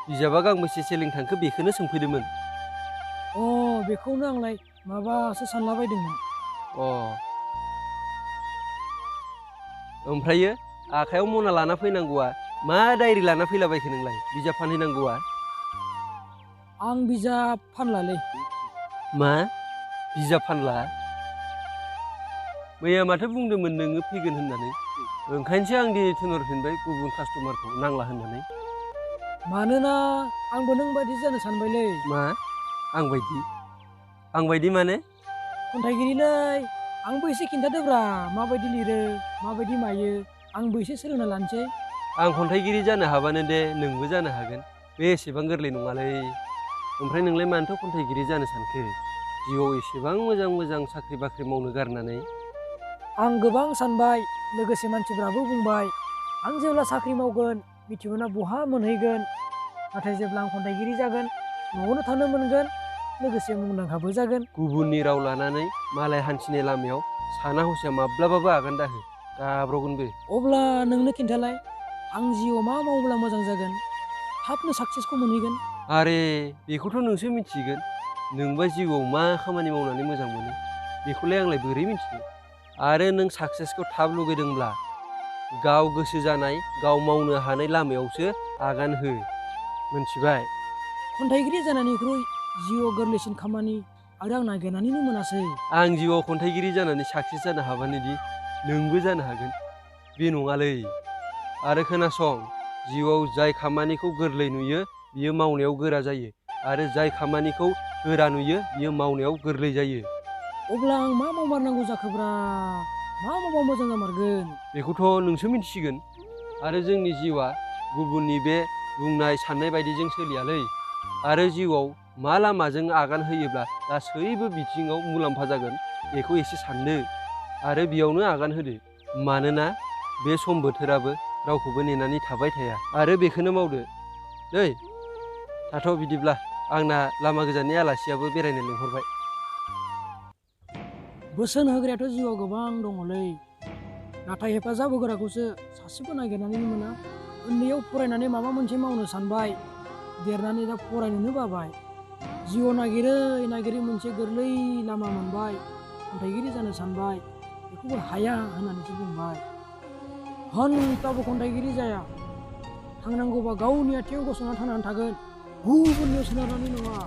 बिजाबा गांबेसे सेलिं थांखो बेखौनो सोंफैदोंमोन अ बेखौनो आंलाय माबासो सानलाबायदोंमोन अ ओमफ्रायो आखायाव मना लाना फैनांगौआ मा डायरि लाना फैलाबायखो नोंलाय बिजाब फानहैनांगौआ आं बिजाब फानलालै मा बिजाब फानला मैया माथो बुंदोंमोन नोङो फैगोन होननानै ओंखायनोसो आं दिनै थिनहरफिनबाय गुबुन कास्टमारखौ नांला होननानै मानोना आंबो नों बायदि जानो सानबायलै मा आं बायदि माने खन्थाइगिरिलै आंबो एसे खिन्थादोब्रा माबायदि लिरो माबायदि मायो आंबो एसे सोलोंना लानोसै आं खन्थाइगिरि जानो हाबानो दे नोंबो जानो हागोन बे एसेबां गोरलै नङालै ओमफ्राय नोंलाय मानोथ' खन्थाइगिरि जानो सानखो जिउआव एसेबां मोजां साख्रि बाख्रि मावनो गारनानै आं गोबां सानबाय लोगोसे मानसिफ्राबो बुंबाय आं जेब्ला साख्रि मावगोन मिथिगौना बहा मोनहैगोन नाथाय जेब्ला आं खन्थाइगिरि जागोन न'आवनो थानो मोनगोन लोगोसे मुंदांखाबो जागोन गुबुननि राव लानानै मालाय हान्थिनाय लामायाव साना हसिया माब्लाबाबो आगान दाहो गाब्र'गोनबो अब्ला नोंनो खिन्थालाय आं जिउआव मा मावब्ला मोजां जागोन थाबनो साक्सेसखौ मोनहैगोन आरे बेखौथ' नोंसो मिथिगोन नोंबा जिउआव मा खामानि मावनानै मोजां मोनो बेखौलाय आंलाय बोरै मिथिनो आरो नों साक्सेसखौ थाब लुगैदोंब्ला गाव गोसो जानाय गाव मावनो हानाय लामायावसो आगान हो मोनथिबाय खन्थाइगिरि जानायनिख्रुइ जिउआव गोरलैसिन खामानि आरो आं नागिरनानैनो मोनासै आं जिउआव खन्थाइगिरि जानानै साक्सेस जानो हाबानोदि नोंबो जानो हागोन बे नङालै आरो खोनासं जिउआव जाय खामानिखौ गोरलै नुयो बियो मावनायाव गोरा जायो आरो जाय खामानिखौ गोरा नुयो बियो मावनायाव गोरलै जायो। अब्ला आं मा मावमारनांगौ जाखोब्रा? मा मावबा मोजां जामारगोन? बेखौथ' नोंसो मिथिसिगोन। आरो जोंनि जिउआ गुबुननि बे बुंनाय साननाय बायदिजों सोलियालै। आरो जिउआव मा लामाजों आगान होयोब्ला गासैबो बिथिङाव मुलाम्फा जागोन बेखौ एसे सानदो आरो बेयावनो आगान होदो। मानोना बे सम बोथोराबो रावखौबो नेनानै थाबाय थाया आरो बेखौनो मावदो। नै थाथ' बिदिब्ला आंना लामा गोजाननि आलासियाबो बेरायनो लिंहरबाय। बोसोन होग्रायाथ' जिउआव गोबां दङलै, नाथाय हेफाजाब होग्राखौसो सासेबो नागिरनानै मोना। उन्दैयाव फरायनानै माबा मोनसे मावनो सानबाय, देरनानै दा फरायनोनो बाबाय। जिउआव नागिरै मोनसे गोरलै लामा मोनबाय, खन्थाइगिरि जानो सानबाय, बेखौबो हाया होननानैसो बुंबाय। होनब्लाबो खन्थाइगिरि जाया। थांनांगौबा गावनि आथिङाव गसंनानै थांनानै थागोन, गुबुननियाव सोनारनानै नङा।